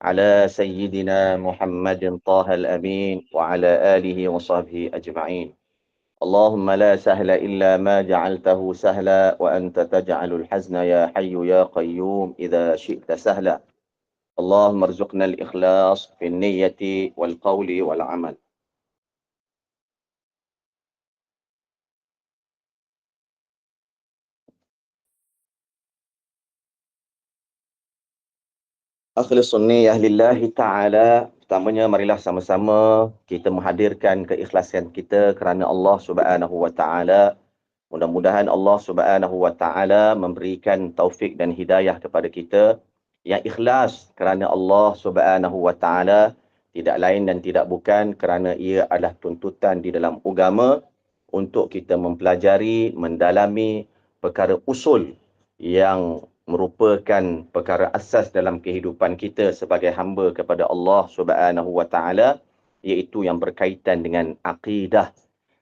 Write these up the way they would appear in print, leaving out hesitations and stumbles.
على سيدنا محمد طه الأمين وعلى آله وصحبه أجمعين. اللهم لا سهل إلا ما جعلته سهلا وأنت تجعل الحزن يا حي يا قيوم إذا شئت سهلا. اللهم ارزقنا الإخلاص في النية والقول والعمل. Akhlisun niyah lillahi ta'ala. Pertamanya, marilah sama-sama kita menghadirkan keikhlasan kita kerana Allah Subhanahu wa Ta'ala. Mudah-mudahan Allah Subhanahu wa Ta'ala memberikan taufik dan hidayah kepada kita yang ikhlas kerana Allah Subhanahu wa Ta'ala, tidak lain dan tidak bukan kerana ia adalah tuntutan di dalam agama untuk kita mempelajari, mendalami perkara usul yang merupakan perkara asas dalam kehidupan kita sebagai hamba kepada Allah Subhanahu wa Ta'ala, iaitu yang berkaitan dengan akidah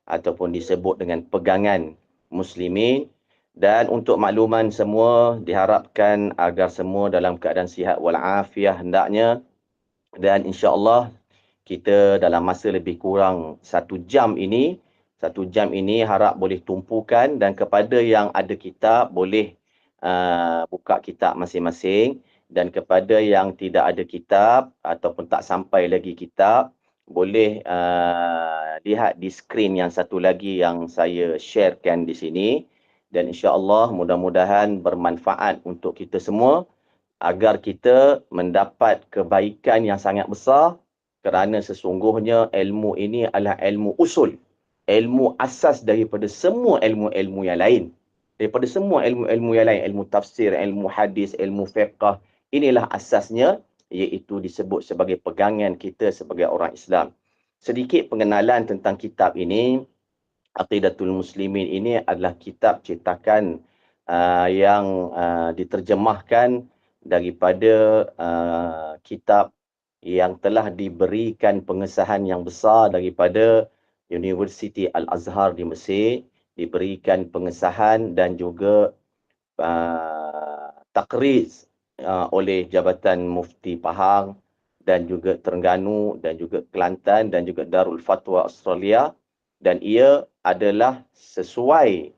ataupun disebut dengan pegangan muslimin. Dan untuk makluman semua, diharapkan agar semua dalam keadaan sihat walafiat hendaknya. Dan insya-Allah kita dalam masa lebih kurang 1 jam ini harap boleh tumpukan, dan kepada yang ada kitab boleh buka kitab masing-masing, dan kepada yang tidak ada kitab ataupun tak sampai lagi kitab, boleh lihat di skrin yang satu lagi yang saya sharekan di sini. Dan insya-Allah mudah-mudahan bermanfaat untuk kita semua agar kita mendapat kebaikan yang sangat besar, kerana sesungguhnya ilmu ini adalah ilmu usul, ilmu asas daripada semua ilmu-ilmu yang lain. Daripada semua ilmu-ilmu yang lain, ilmu tafsir, ilmu hadis, ilmu fiqh, inilah asasnya, iaitu disebut sebagai pegangan kita sebagai orang Islam. Sedikit pengenalan tentang kitab ini. Aqidatul Muslimin ini adalah kitab cetakan yang diterjemahkan daripada kitab yang telah diberikan pengesahan yang besar daripada Universiti Al-Azhar di Mesir, diberikan pengesahan dan juga takriz oleh Jabatan Mufti Pahang dan juga Terengganu dan juga Kelantan dan juga Darul Fatwa Australia, dan ia adalah sesuai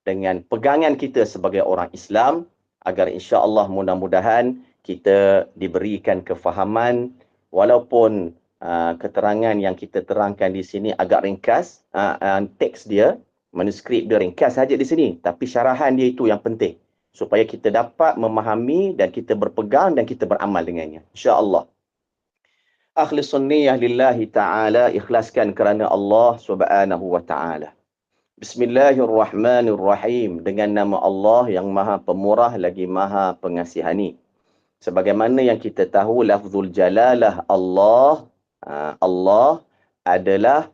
dengan pegangan kita sebagai orang Islam, agar insya-Allah mudah-mudahan kita diberikan kefahaman, walaupun keterangan yang kita terangkan di sini agak ringkas, teks dia, manuskrip dia ringkas saja di sini, tapi syarahan dia itu yang penting supaya kita dapat memahami dan kita berpegang dan kita beramal dengannya, insya-Allah. Akhlisun niyah lillahi ta'ala, ikhlaskan kerana Allah Subhanahu wa Ta'ala. Bismillahirrahmanirrahim, dengan nama Allah yang Maha Pemurah lagi Maha Pengasihani. Sebagaimana yang kita tahu, lafzul jalalah Allah, Allah adalah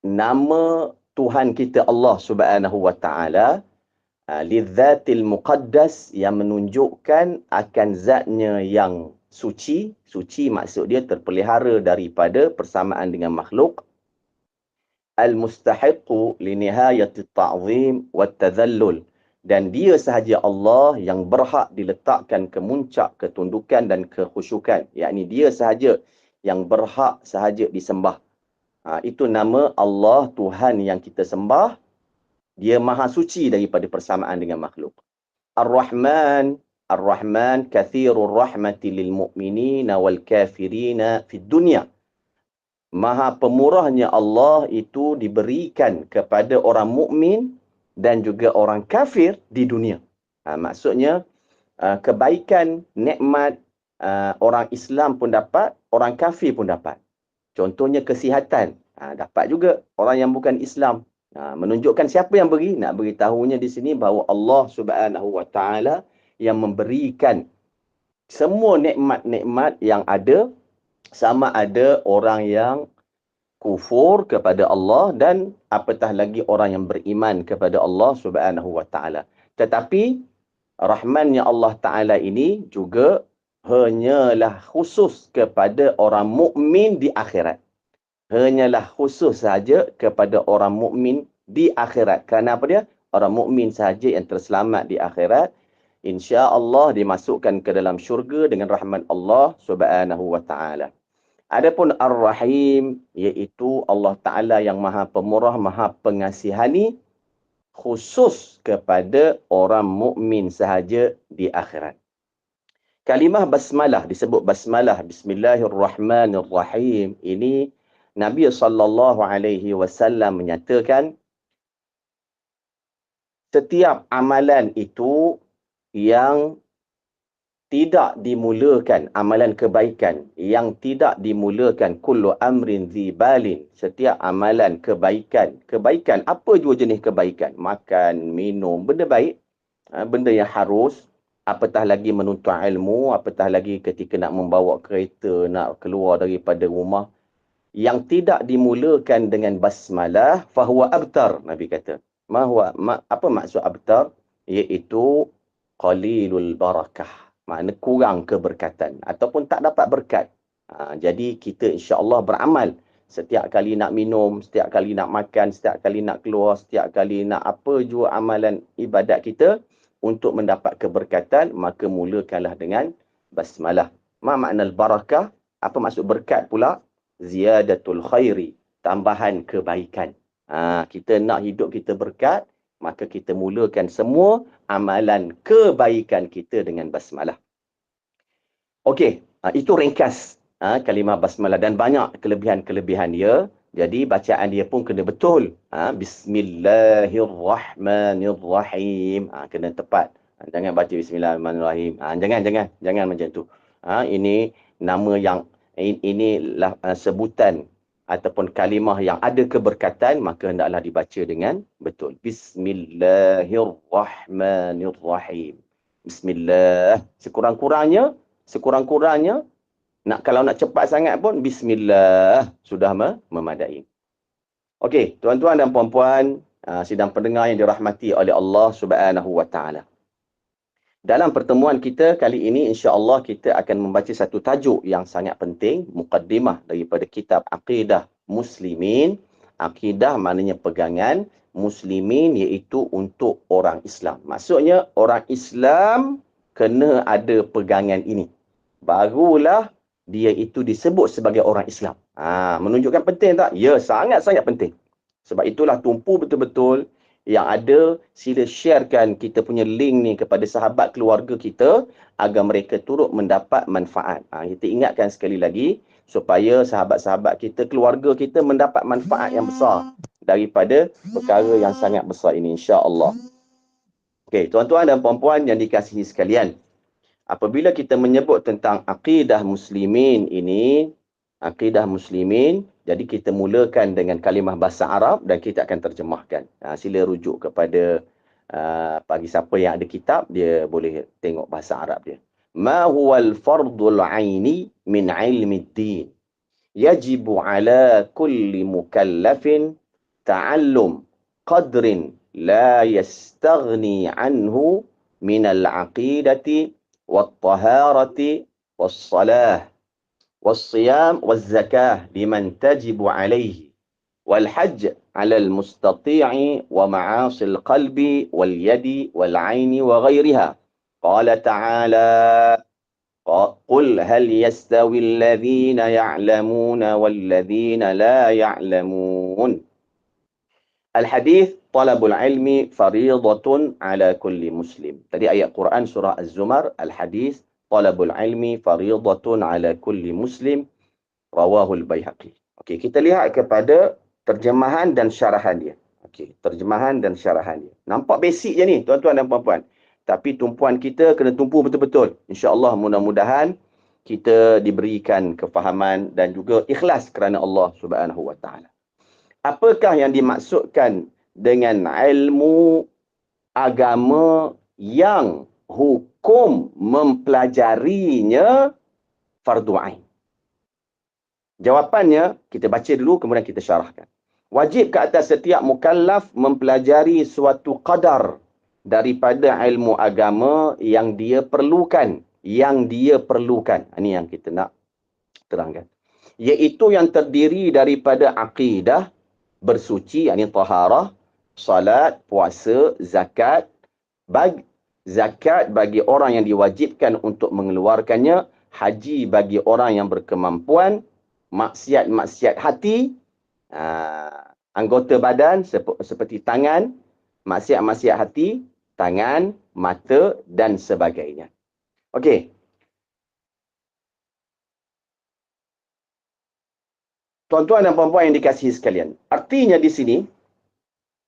nama Tuhan kita Allah Subhanahu wa Ta'ala, lidzatil muqaddas, yang menunjukkan akan zatnya yang suci. Suci maksud dia terpelihara daripada persamaan dengan makhluk. Al-mustahiqu li nihayati ta'zim wa tadhallul, dan dia sahaja Allah yang berhak diletakkan kemuncak ketundukan dan kekhusyukan, yakni dia sahaja yang berhak sahaja disembah. Itu nama Allah, Tuhan yang kita sembah. Dia maha suci daripada persamaan dengan makhluk. Ar-Rahman, Ar-Rahman kathirur rahmati lil mu'minina wal kafirina fid dunya. Maha pemurahnya Allah itu diberikan kepada orang mukmin dan juga orang kafir di dunia. Maksudnya kebaikan, nikmat orang Islam pun dapat, orang kafir pun dapat. Contohnya kesihatan, dapat juga orang yang bukan Islam. Menunjukkan siapa yang beri, nak beritahunya di sini bahawa Allah Subhanahu wa Ta'ala yang memberikan semua nikmat-nikmat yang ada, sama ada orang yang kufur kepada Allah dan apatah lagi orang yang beriman kepada Allah Subhanahu wa Ta'ala. Tetapi rahmannya Allah Ta'ala ini juga hanyalah khusus kepada orang mukmin di akhirat. Hanyalah khusus saja kepada orang mukmin di akhirat. Kerana apa dia? Orang mukmin saja yang terselamat di akhirat, insya-Allah dimasukkan ke dalam syurga dengan rahmat Allah Subhanahu wa taala. Adapun Ar-Rahim iaitu Allah Taala yang Maha Pemurah, Maha Pengasihani khusus kepada orang mukmin sahaja di akhirat. Kalimah basmalah disebut basmalah, Bismillahirrahmanirrahim. Ini Nabi SAW menyatakan setiap amalan itu yang tidak dimulakan, amalan kebaikan yang tidak dimulakan, kullu amrin zibalin, setiap amalan kebaikan. Kebaikan, apa jua jenis kebaikan? Makan, minum, benda baik, benda yang harus, apatah lagi menuntut ilmu, apatah lagi ketika nak membawa kereta, nak keluar daripada rumah, yang tidak dimulakan dengan basmalah, fahuwa abtar, Nabi kata. Apa maksud abtar? Iaitu qalilul barakah. Makna kurang keberkatan ataupun tak dapat berkat. Jadi kita insya-Allah beramal setiap kali nak minum, setiap kali nak makan, setiap kali nak keluar, setiap kali nak apa jua amalan ibadat kita untuk mendapat keberkatan, maka mulakanlah dengan basmalah. Ma makna barakah? Apa maksud berkat pula? Ziyadatul khairi, tambahan kebaikan. Kita nak hidup kita berkat, maka kita mulakan semua amalan kebaikan kita dengan basmalah. Okey, itu ringkas kalimah basmalah dan banyak kelebihan-kelebihan dia. Jadi bacaan dia pun kena betul. Bismillahirrahmanirrahim. Kena tepat. Jangan baca Bismillahirrahmanirrahim. Jangan macam tu. Ini nama yang inilah sebutan ataupun kalimah yang ada keberkatan, maka hendaklah dibaca dengan betul. Bismillahirrahmanirrahim. Bismillah. Sekurang-kurangnya kalau nak cepat sangat pun bismillah sudah memadai. Okey, tuan-tuan dan puan-puan, sidang pendengar yang dirahmati oleh Allah Subhanahu wa taala. Dalam pertemuan kita kali ini, insya-Allah kita akan membaca satu tajuk yang sangat penting, mukaddimah daripada kitab Aqidah Muslimin. Aqidah maknanya pegangan, Muslimin iaitu untuk orang Islam. Maksudnya orang Islam kena ada pegangan ini. Barulah dia itu disebut sebagai orang Islam. Menunjukkan penting tak? Ya, sangat-sangat penting. Sebab itulah tumpu betul-betul yang ada, sila sharekan kita punya link ni kepada sahabat keluarga kita agar mereka turut mendapat manfaat. Kita ingatkan sekali lagi supaya sahabat-sahabat kita, keluarga kita mendapat manfaat yang besar daripada perkara yang sangat besar ini, insya-Allah. Okey, tuan-tuan dan puan-puan yang dikasihi sekalian, apabila kita menyebut tentang akidah muslimin ini, akidah muslimin, jadi kita mulakan dengan kalimah bahasa Arab dan kita akan terjemahkan. Sila rujuk kepada bagi siapa yang ada kitab, dia boleh tengok bahasa Arab dia. Ma huwal fardul aini min ilmi din. Yajibu ala kulli mukallafin ta'allum qadrin la yastaghni anhu min al-aqidati wat-taharati was-salah والصيام والزكاة لمن تجب عليه والحج على المستطيع ومعاصي القلب واليد والعين وغيرها. قال تعالى: قل هل يستوي الذين يعلمون والذين لا يعلمون. الحديث طلب العلم فريضة على كل مسلم. Tadi ayat Quran surah Az-Zumar, al-hadis talabul ilmi fariidatun ala kulli muslim, rawahul Baihaqi. Okey, kita lihat kepada terjemahan dan syarahan dia. Okey, terjemahan dan syarahan dia. Nampak basic je ni, tuan-tuan dan puan-puan. Tapi tumpuan kita kena tumpu betul-betul. Insya-Allah mudah-mudahan kita diberikan kefahaman dan juga ikhlas kerana Allah Subhanahu wa taala. Apakah yang dimaksudkan dengan ilmu agama yang hukum mempelajarinya fardu ain? Jawapannya, kita baca dulu kemudian kita syarahkan. Wajib ke atas setiap mukallaf mempelajari suatu qadar daripada ilmu agama yang dia perlukan. Ini yang kita nak terangkan. Iaitu yang terdiri daripada akidah, bersuci, yakni taharah, salat, puasa, zakat, zakat bagi orang yang diwajibkan untuk mengeluarkannya, haji bagi orang yang berkemampuan, maksiat-maksiat hati, anggota badan seperti tangan, maksiat-maksiat hati, tangan, mata dan sebagainya. Okey. Tuan-tuan dan puan-puan yang dikasihi sekalian, artinya di sini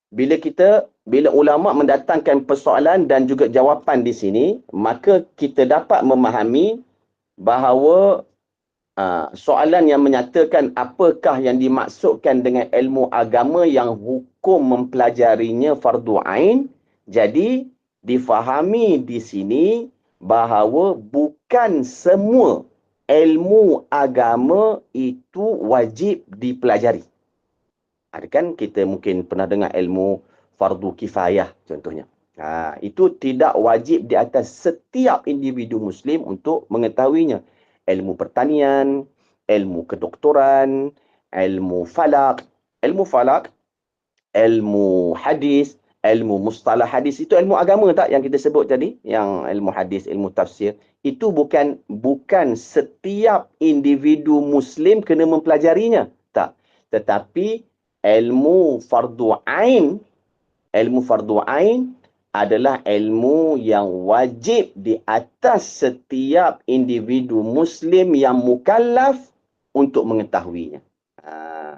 bila ulama mendatangkan persoalan dan juga jawapan di sini, maka kita dapat memahami bahawa soalan yang menyatakan apakah yang dimaksudkan dengan ilmu agama yang hukum mempelajarinya fardu ain. Jadi difahami di sini bahawa bukan semua ilmu agama itu wajib dipelajari. Ada kan kita mungkin pernah dengar ilmu fardu kifayah contohnya. Itu tidak wajib di atas setiap individu Muslim untuk mengetahuinya. Ilmu pertanian, ilmu kedoktoran, ilmu falak, ilmu hadis, ilmu mustalah hadis, itu ilmu agama tak yang kita sebut tadi? Yang ilmu hadis, ilmu tafsir. Itu bukan setiap individu Muslim kena mempelajarinya. Tak. Tetapi ilmu fardu ain adalah ilmu yang wajib di atas setiap individu Muslim yang mukallaf untuk mengetahuinya.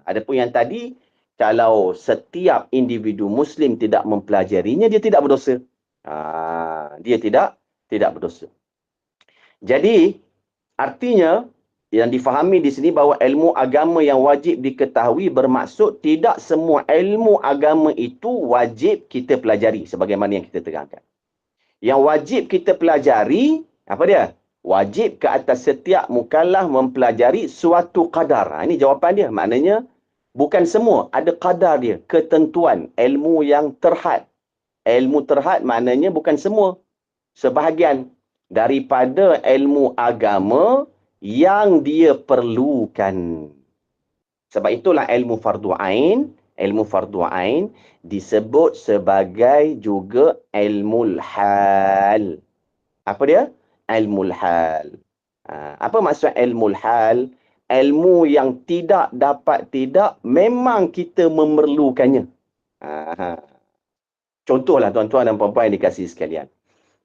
Adapun yang tadi, kalau setiap individu Muslim tidak mempelajarinya, dia tidak berdosa. Dia tidak berdosa. Jadi, artinya, yang difahami di sini bahawa ilmu agama yang wajib diketahui bermaksud tidak semua ilmu agama itu wajib kita pelajari sebagaimana yang kita terangkan. Yang wajib kita pelajari, apa dia? Wajib ke atas setiap mukallaf mempelajari suatu qadar. Ini jawapan dia. Maknanya, bukan semua. Ada qadar dia. Ketentuan. Ilmu yang terhad. Ilmu terhad maknanya bukan semua. Sebahagian daripada ilmu agama yang dia perlukan. Sebab itulah ilmu fardu ain disebut sebagai juga ilmu hal. Apa dia? Ilmu hal. Apa maksud ilmu hal? Ilmu yang tidak dapat tidak, memang kita memerlukannya. Contohlah tuan-tuan dan puan-puan yang dikasihi sekalian.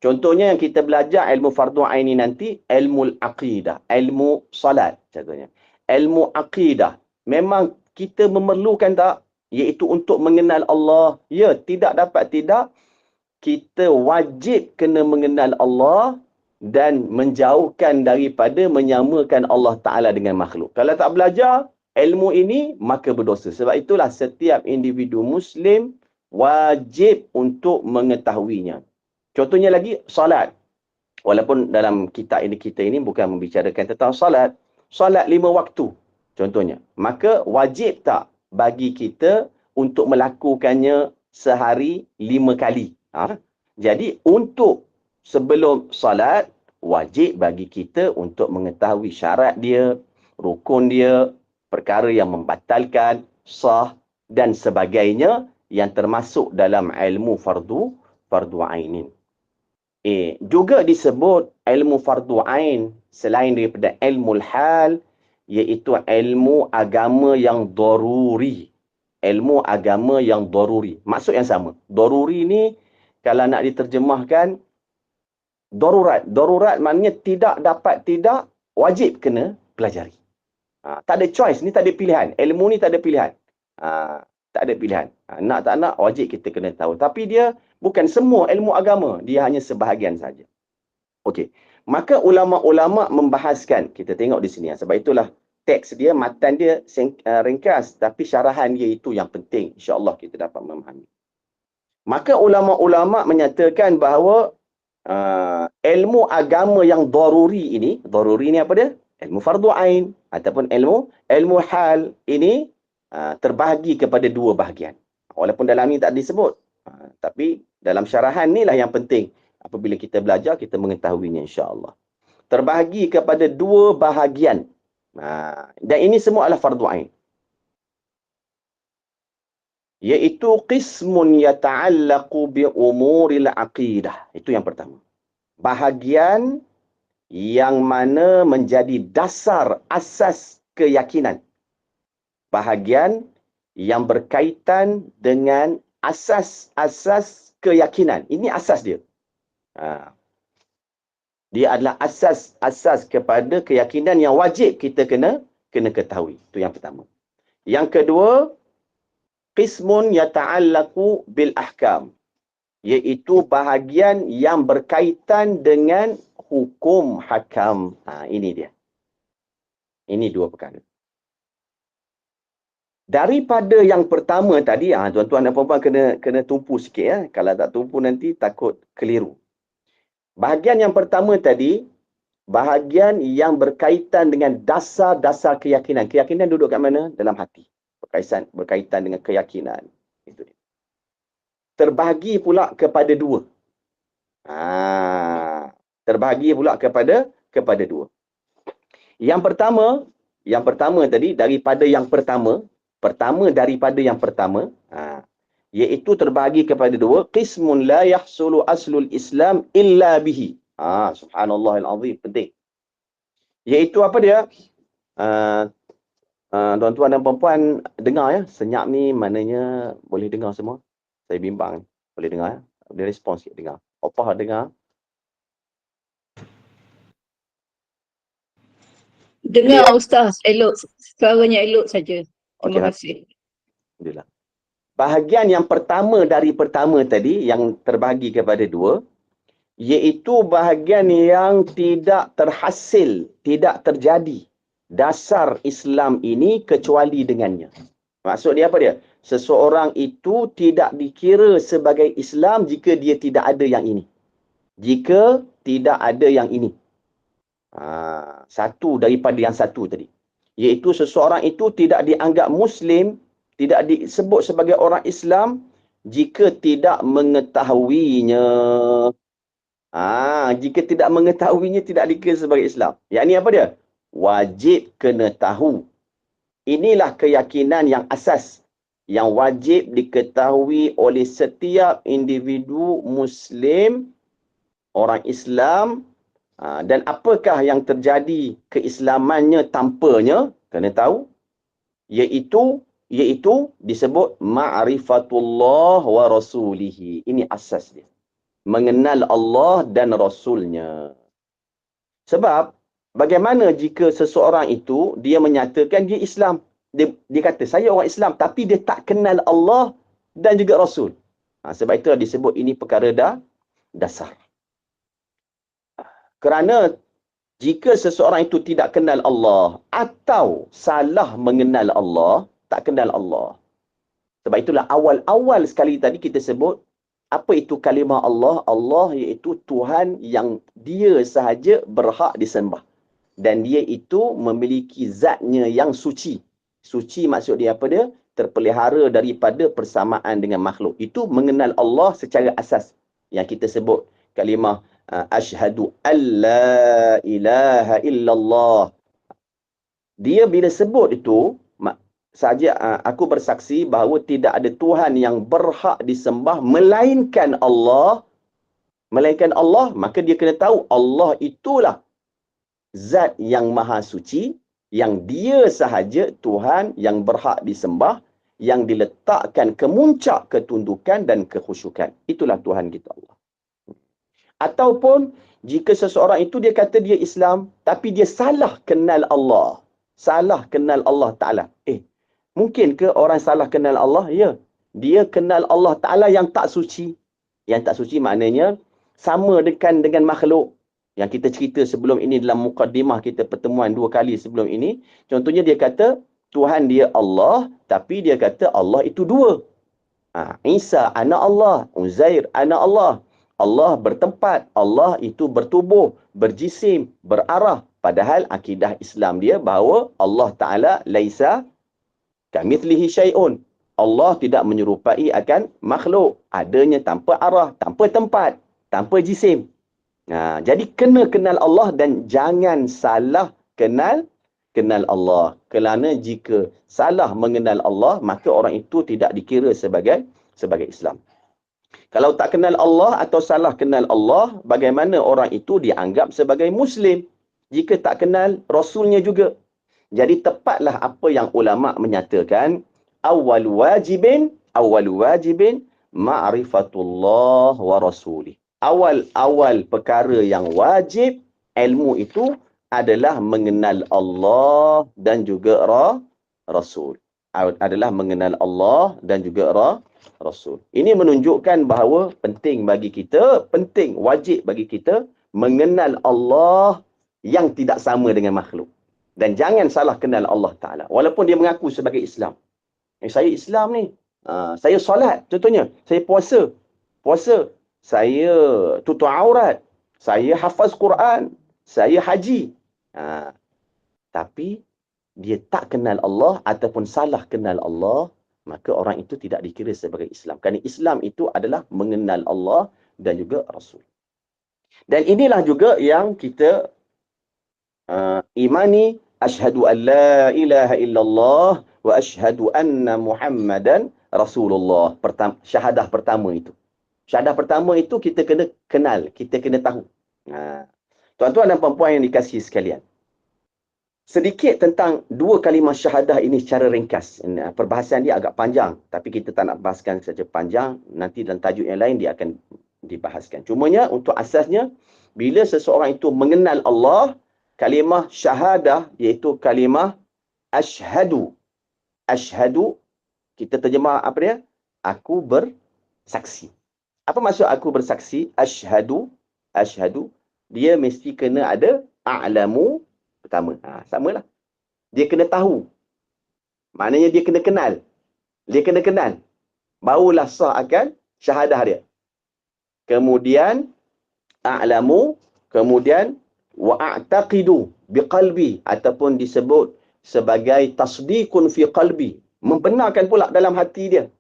Contohnya yang kita belajar ilmu fardu ain ini nanti, ilmu aqidah, ilmu salat contohnya. Ilmu aqidah, memang kita memerlukan tak? Iaitu untuk mengenal Allah. Ya, tidak dapat tidak, kita wajib kena mengenal Allah dan menjauhkan daripada menyamakan Allah Ta'ala dengan makhluk. Kalau tak belajar ilmu ini, maka berdosa. Sebab itulah setiap individu Muslim wajib untuk mengetahuinya. Contohnya lagi, salat. Walaupun dalam kitab ini kita ini bukan membicarakan tentang salat. Salat 5 waktu, contohnya. Maka wajib tak bagi kita untuk melakukannya sehari 5 kali. Jadi untuk sebelum salat, wajib bagi kita untuk mengetahui syarat dia, rukun dia, perkara yang membatalkan, sah dan sebagainya yang termasuk dalam ilmu fardu ain. Juga disebut ilmu fardu ain selain daripada ilmu hal, iaitu ilmu agama yang daruri. Ilmu agama yang daruri. Maksud yang sama. Daruri ni kalau nak diterjemahkan, darurat. Darurat maknanya tidak dapat tidak, wajib kena pelajari. Tak ada choice, ni tak ada pilihan. Ilmu ni tak ada pilihan. Tak ada pilihan. Nak tak nak, wajib kita kena tahu. Tapi dia bukan semua ilmu agama. Dia hanya sebahagian saja. Okey. Maka ulama-ulama membahaskan. Kita tengok di sini. Sebab itulah teks dia, matan dia ringkas. Tapi syarahan dia itu yang penting. InsyaAllah kita dapat memahami. Maka ulama-ulama menyatakan bahawa ilmu agama yang daruri ini apa dia? Ilmu fardu ain ataupun ilmu hal ini terbahagi kepada 2 bahagian. Walaupun dalam ini tak disebut. Tapi dalam syarahan inilah yang penting. Apabila kita belajar, kita mengetahuinya insya-Allah. Terbahagi kepada 2 bahagian. Dan ini semua adalah fardu ain. Iaitu qismun yata'allaqu bi umuril aqidah. Itu yang pertama. Bahagian yang mana menjadi dasar asas keyakinan. Bahagian yang berkaitan dengan asas-asas keyakinan. Ini asas dia. Dia adalah asas kepada keyakinan yang wajib kita kena ketahui. Itu yang pertama. Yang kedua, qismun yata'allaqu bil ahkam. Iaitu bahagian yang berkaitan dengan hukum hakam. Ini dia. Ini dua perkara. Daripada yang pertama tadi, tuan-tuan dan puan-puan kena tumpu sikit ya. Kalau tak tumpu nanti takut keliru. Bahagian yang pertama tadi, bahagian yang berkaitan dengan dasar-dasar keyakinan. Keyakinan duduk kat mana? Dalam hati. Berkaitan dengan keyakinan. Itu dia. Terbahagi pula kepada dua. Terbahagi pula kepada dua. Yang pertama tadi daripada yang pertama iaitu terbahagi kepada dua, qismun la yahsulu aslul Islam illa bihi. Subhanallahil azim, penting. Iaitu apa dia? Tuan-tuan dan puan-puan dengar ya, senyap ni maknanya boleh dengar semua. Saya bimbang, boleh dengar ya. Boleh respon sikit dengar. Opah dengar. Dengar Ustaz, elok. Suaranya elok saja. Terima kasih. Alhamdulillah. Bahagian yang pertama dari pertama tadi, yang terbahagi kepada dua, iaitu bahagian yang tidak terhasil, tidak terjadi dasar Islam ini kecuali dengannya. Maksud dia apa dia? Seseorang itu tidak dikira sebagai Islam jika dia tidak ada yang ini. Jika tidak ada yang ini. Satu daripada yang satu tadi. Iaitu seseorang itu tidak dianggap Muslim, tidak disebut sebagai orang Islam jika tidak mengetahuinya. Jika tidak mengetahuinya, tidak dikira sebagai Islam. Yang ini apa dia? Wajib kena tahu. Inilah keyakinan yang asas, yang wajib diketahui oleh setiap individu Muslim, orang Islam. Dan apakah yang terjadi keislamannya tanpanya, kena tahu. Iaitu disebut ma'rifatullah wa rasulihi. Ini asas dia. Mengenal Allah dan Rasulnya. Sebab, bagaimana jika seseorang itu, dia menyatakan dia Islam. Dia kata, saya orang Islam, tapi dia tak kenal Allah dan juga Rasul. Sebab itulah disebut ini perkara dasar. Kerana, jika seseorang itu tidak kenal Allah, atau salah mengenal Allah, tak kenal Allah. Sebab itulah awal-awal sekali tadi kita sebut, apa itu kalimah Allah? Allah iaitu Tuhan yang dia sahaja berhak disembah. Dan dia itu memiliki zatnya yang suci. Suci maksud dia apa dia? Terpelihara daripada persamaan dengan makhluk. Itu mengenal Allah secara asas. Yang kita sebut kalimah asyhadu alla ilaha illallah. Dia bila sebut itu, saja aku bersaksi bahawa tidak ada Tuhan yang berhak disembah melainkan Allah. Maka dia kena tahu Allah itulah zat yang maha suci, yang dia sahaja Tuhan yang berhak disembah, yang diletakkan kemuncak ketundukan dan kekhusyukan. Itulah Tuhan kita Allah. Ataupun jika seseorang itu dia kata dia Islam, tapi dia salah kenal Allah. Salah kenal Allah Ta'ala. Mungkin ke orang salah kenal Allah? Ya. Dia kenal Allah Ta'ala yang tak suci. Yang tak suci maknanya sama dengan makhluk. Yang kita cerita sebelum ini dalam mukaddimah kita pertemuan 2 kali sebelum ini. Contohnya dia kata Tuhan dia Allah, tapi dia kata Allah itu 2. Isa anak Allah, Uzair anak Allah. Allah bertempat, Allah itu bertubuh, berjisim, berarah. Padahal akidah Islam dia bahawa Allah Ta'ala laisa kamithlihi syai'un. Allah tidak menyerupai akan makhluk. Adanya tanpa arah, tanpa tempat, tanpa jisim. Jadi kena kenal Allah dan jangan salah kenal kenal Allah. Kerana jika salah mengenal Allah, maka orang itu tidak dikira sebagai Islam. Kalau tak kenal Allah atau salah kenal Allah, bagaimana orang itu dianggap sebagai Muslim jika tak kenal Rasulnya juga. Jadi tepatlah apa yang ulama menyatakan, awal wajibin ma'rifatullah wa rasulih. Awal perkara yang wajib ilmu itu adalah mengenal Allah dan juga Rasul. Adalah mengenal Allah dan juga Rasul. Ini menunjukkan bahawa penting, wajib bagi kita mengenal Allah yang tidak sama dengan makhluk. Dan jangan salah kenal Allah Ta'ala. Walaupun dia mengaku sebagai Islam. Saya Islam ni. Saya solat contohnya. Saya puasa. Saya tutup aurat. Saya hafaz Quran. Saya haji. Tapi dia tak kenal Allah ataupun salah kenal Allah, maka orang itu tidak dikira sebagai Islam. Kerana Islam itu adalah mengenal Allah dan juga Rasul. Dan inilah juga yang kita imani, asyhadu an la ilaha illallah wa asyhadu anna Muhammadan Rasulullah. Syahadah pertama itu. Syahadah pertama itu kita kena kenal, kita kena tahu. Tuan-tuan dan puan-puan yang dikasihi sekalian, sedikit tentang dua kalimah syahadah ini secara ringkas. Perbahasan dia agak panjang, tapi kita tak nak bahaskan saja panjang. Nanti dalam tajuk yang lain dia akan dibahaskan. Cumanya untuk asasnya, bila seseorang itu mengenal Allah, kalimah syahadah iaitu kalimah asyhadu. Asyhadu, kita terjemah apa dia? Aku bersaksi. Apa maksud aku bersaksi? Asyhadu, dia mesti kena ada a'lamu pertama. Samalah. Dia kena tahu. Maknanya dia kena kenal. Barulah sah akan syahadah dia. Kemudian a'lamu, kemudian wa'taqidu biqalbi, ataupun disebut sebagai tasdiqun fi qalbi, membenarkan pula dalam hati dia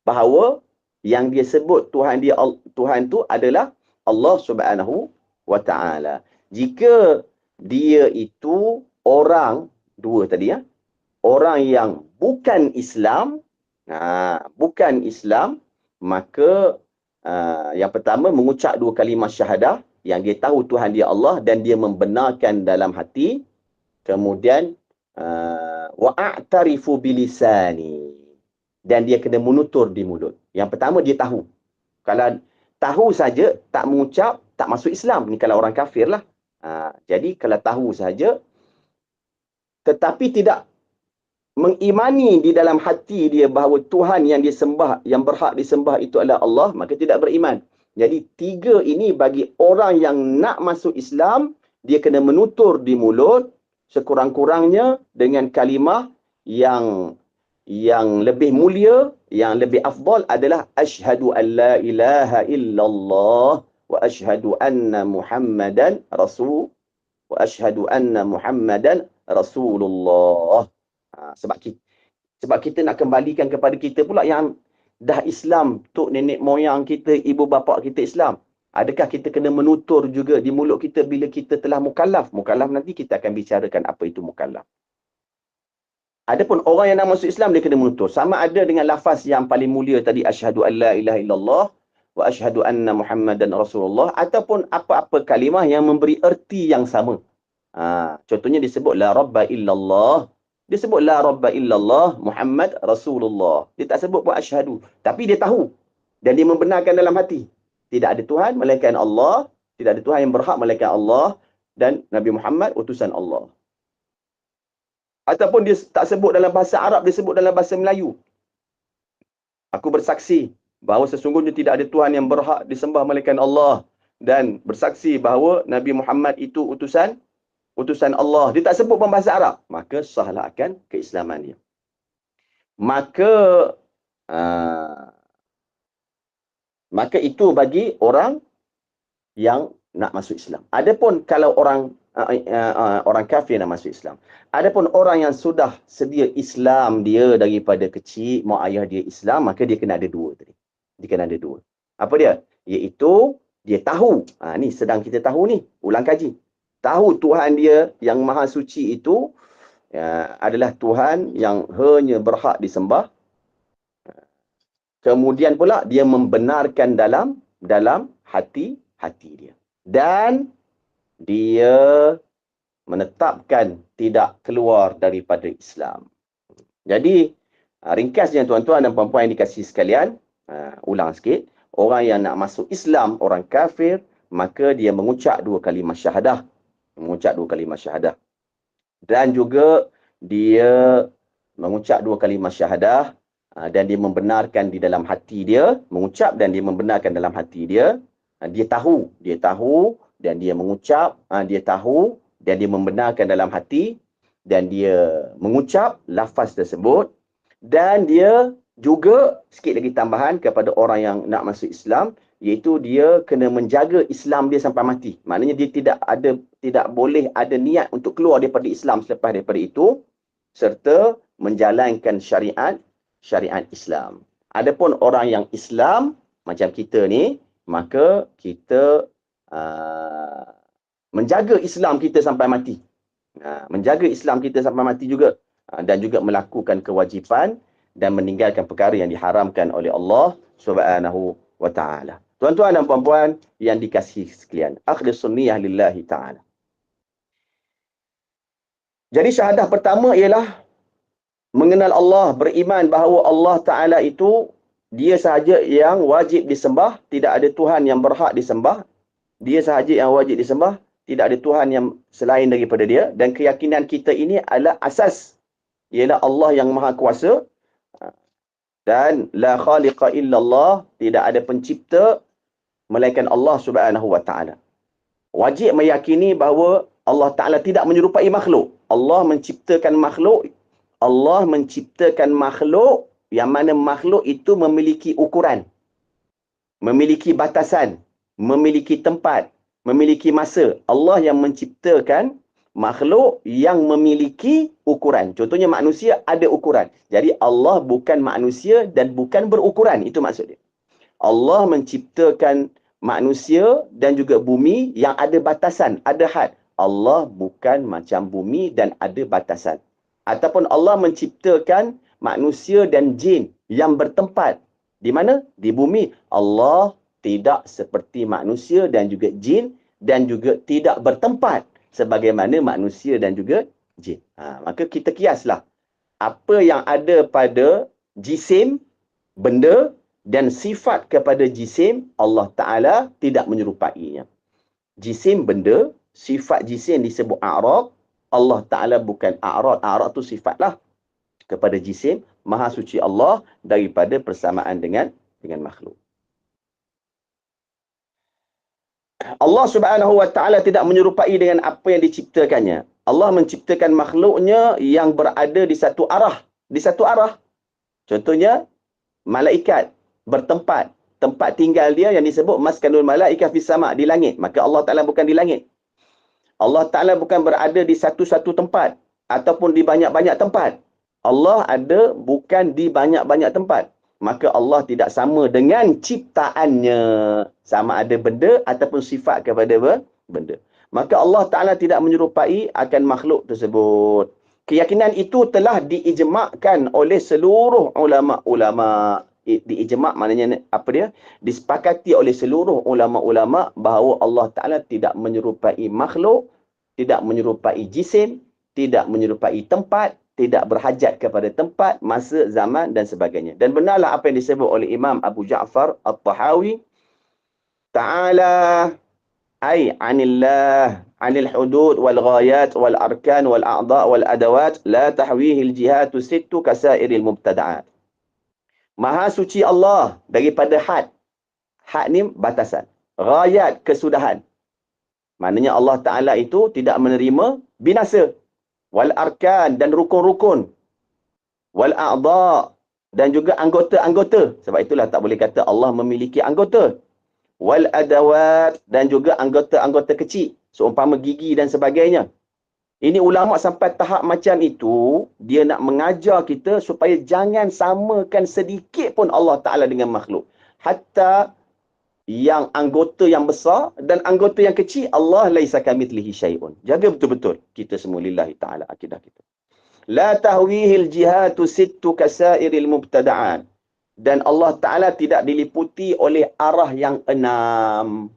bahawa yang dia sebut Tuhan tu adalah Allah Subhanahu wa taala. Jika dia itu orang dua tadi orang yang bukan Islam, maka yang pertama mengucap dua kalimah syahadah, yang dia tahu Tuhan dia Allah dan dia membenarkan dalam hati. Kemudian wa'tarifu bilisani, dan dia kena menutur di mulut. Yang pertama dia tahu. Kalau tahu saja tak mengucap, tak masuk Islam. Ni kalau orang kafir lah. Jadi kalau tahu saja tetapi tidak mengimani di dalam hati dia bahawa Tuhan yang disembah, yang berhak disembah itu adalah Allah, maka tidak beriman. Jadi tiga ini bagi orang yang nak masuk Islam, dia kena menutur di mulut sekurang-kurangnya dengan kalimah yang lebih mulia, yang lebih afdal adalah asyhadu an la ilaha illallah wa asyhadu anna Muhammadan Rasulullah. Sebab kita nak kembalikan kepada kita pula yang dah Islam, tok nenek moyang kita, ibu bapa kita Islam. Adakah kita kena menutur juga di mulut kita bila kita telah mukallaf? Mukallaf nanti kita akan bicarakan apa itu mukallaf. Adapun orang yang nak masuk Islam, dia kena menutur. Sama ada dengan lafaz yang paling mulia tadi, asyhadu an la ilaha illallah wa asyhadu anna Muhammadan Rasulullah, ataupun apa-apa kalimah yang memberi erti yang sama. Contohnya disebut la rabba illallah. Dia sebut la rabba illallah Muhammad Rasulullah. Dia tak sebut pun asyhadu. Tapi dia tahu. Dan dia membenarkan dalam hati. Tidak ada Tuhan melainkan Allah. Tidak ada Tuhan yang berhak melainkan Allah. Dan Nabi Muhammad utusan Allah. Ataupun dia tak sebut dalam bahasa Arab, dia sebut dalam bahasa Melayu. Aku bersaksi bahawa sesungguhnya tidak ada Tuhan yang berhak disembah melainkan Allah. Dan bersaksi bahawa Nabi Muhammad itu utusan Allah. Dia tak sebut pun bahasa Arab. Maka sahlah akan keislaman dia. Maka itu bagi orang yang nak masuk Islam. Adapun kalau orang kafir nak masuk Islam. Adapun orang yang sudah sedia Islam dia daripada kecil, mak ayah dia Islam, maka dia kena ada dua tadi. Dia kena ada dua. Apa dia? Iaitu dia tahu. Ni sedang kita tahu ni, ulang kaji. Tahu Tuhan dia yang maha suci itu adalah Tuhan yang hanya berhak disembah. Kemudian pula dia membenarkan dalam hati dia. Dan dia menetapkan tidak keluar daripada Islam. Jadi, ringkasnya tuan-tuan dan puan-puan yang dikasihi sekalian, ulang sikit, orang yang nak masuk Islam, orang kafir, maka dia mengucap 2 kalimah syahadah. Mengucap 2 kalimah syahadah. Dan juga dia mengucap 2 kalimah syahadah dan dia membenarkan di dalam hati dia, mengucap dan dia membenarkan dalam hati dia. Dia tahu dan dia mengucap, dia tahu dan dia membenarkan dalam hati dan dia mengucap lafaz tersebut dan dia juga sikit lagi tambahan kepada orang yang nak masuk Islam, iaitu dia kena menjaga Islam dia sampai mati. Maknanya dia tidak boleh ada niat untuk keluar daripada Islam selepas daripada itu, serta menjalankan syariat Islam. Adapun orang yang Islam macam kita ni, maka kita menjaga Islam kita sampai mati. Menjaga Islam kita sampai mati juga, dan juga melakukan kewajipan dan meninggalkan perkara yang diharamkan oleh Allah Subhanahu wa taala. Tuan-tuan dan puan-puan yang dikasihi sekalian, akhlis sunniyah lillahi taala. Jadi syahadah pertama ialah mengenal Allah, beriman bahawa Allah Taala itu dia sahaja yang wajib disembah, tidak ada Tuhan yang berhak disembah. Dia sahaja yang wajib disembah, tidak ada Tuhan yang selain daripada dia, dan keyakinan kita ini adalah asas, ialah Allah yang Maha Kuasa dan la khaliqa illallah, tidak ada pencipta melainkan Allah Subhanahu wa taala. Wajib meyakini bahawa Allah Taala tidak menyerupai makhluk. Allah menciptakan makhluk yang mana makhluk itu memiliki ukuran, memiliki batasan, memiliki tempat, memiliki masa. Allah yang menciptakan makhluk yang memiliki ukuran. Contohnya manusia ada ukuran. Jadi Allah bukan manusia dan bukan berukuran. Itu maksud dia. Allah menciptakan manusia dan juga bumi yang ada batasan, ada had. Allah bukan macam bumi dan ada batasan. Ataupun Allah menciptakan manusia dan jin yang bertempat. Di mana? Di bumi. Allah tidak seperti manusia dan juga jin dan juga tidak bertempat sebagaimana manusia dan juga jin. Maka kita kiaslah apa yang ada pada jisim, benda, dan sifat kepada jisim, Allah Ta'ala tidak menyerupainya. Jisim benda, sifat jisim disebut a'rad, Allah Ta'ala bukan a'rad. A'rad tu sifatlah kepada jisim. Maha suci Allah daripada persamaan dengan makhluk. Allah Subhanahu wa taala tidak menyerupai dengan apa yang diciptakannya. Allah menciptakan makhluknya yang berada di satu arah. Di satu arah. Contohnya, malaikat bertempat. Tempat tinggal dia yang disebut maskanul malaikah fis sama', di langit. Maka Allah Ta'ala bukan di langit. Allah Ta'ala bukan berada di satu-satu tempat ataupun di banyak-banyak tempat. Allah ada bukan di banyak-banyak tempat. Maka Allah tidak sama dengan ciptaannya. Sama ada benda ataupun sifat kepada benda. Maka Allah Ta'ala tidak menyerupai akan makhluk tersebut. Keyakinan itu telah diijma'kan oleh seluruh ulama'-ulama'. Diijma' maknanya apa dia? Disepakati oleh seluruh ulama'-ulama' bahawa Allah Ta'ala tidak menyerupai makhluk, tidak menyerupai jisim, tidak menyerupai tempat, tidak berhajat kepada tempat, masa, zaman dan sebagainya. Dan benarlah apa yang disebut oleh Imam Abu Ja'far At-Tahawi, Ta'ala ay anillah, anil hudud wal ghayat wal arkan wal a'dha' wal adawat la tahwihi al-jihatu sittu kasairil mubtada'at. Maha suci Allah daripada had. Had ni batasan. Ghayat, kesudahan. Maknanya Allah Ta'ala itu tidak menerima binasa. Wal arkan, dan rukun-rukun. Wal a'dha', dan juga anggota-anggota. Sebab itulah tak boleh kata Allah memiliki anggota. Wal adawat, dan juga anggota-anggota kecil. Seumpama gigi dan sebagainya. Ini ulama' sampai tahap macam itu, dia nak mengajar kita supaya jangan samakan sedikit pun Allah Ta'ala dengan makhluk. Hatta yang anggota yang besar dan anggota yang kecil, Allah laisa kamitslihi syai'un. Jaga betul-betul kita semua lillahi ta'ala akidah kita. La tahwihil jihatu sittu kasairil mubtada'an. Dan Allah Ta'ala tidak diliputi oleh arah yang 6.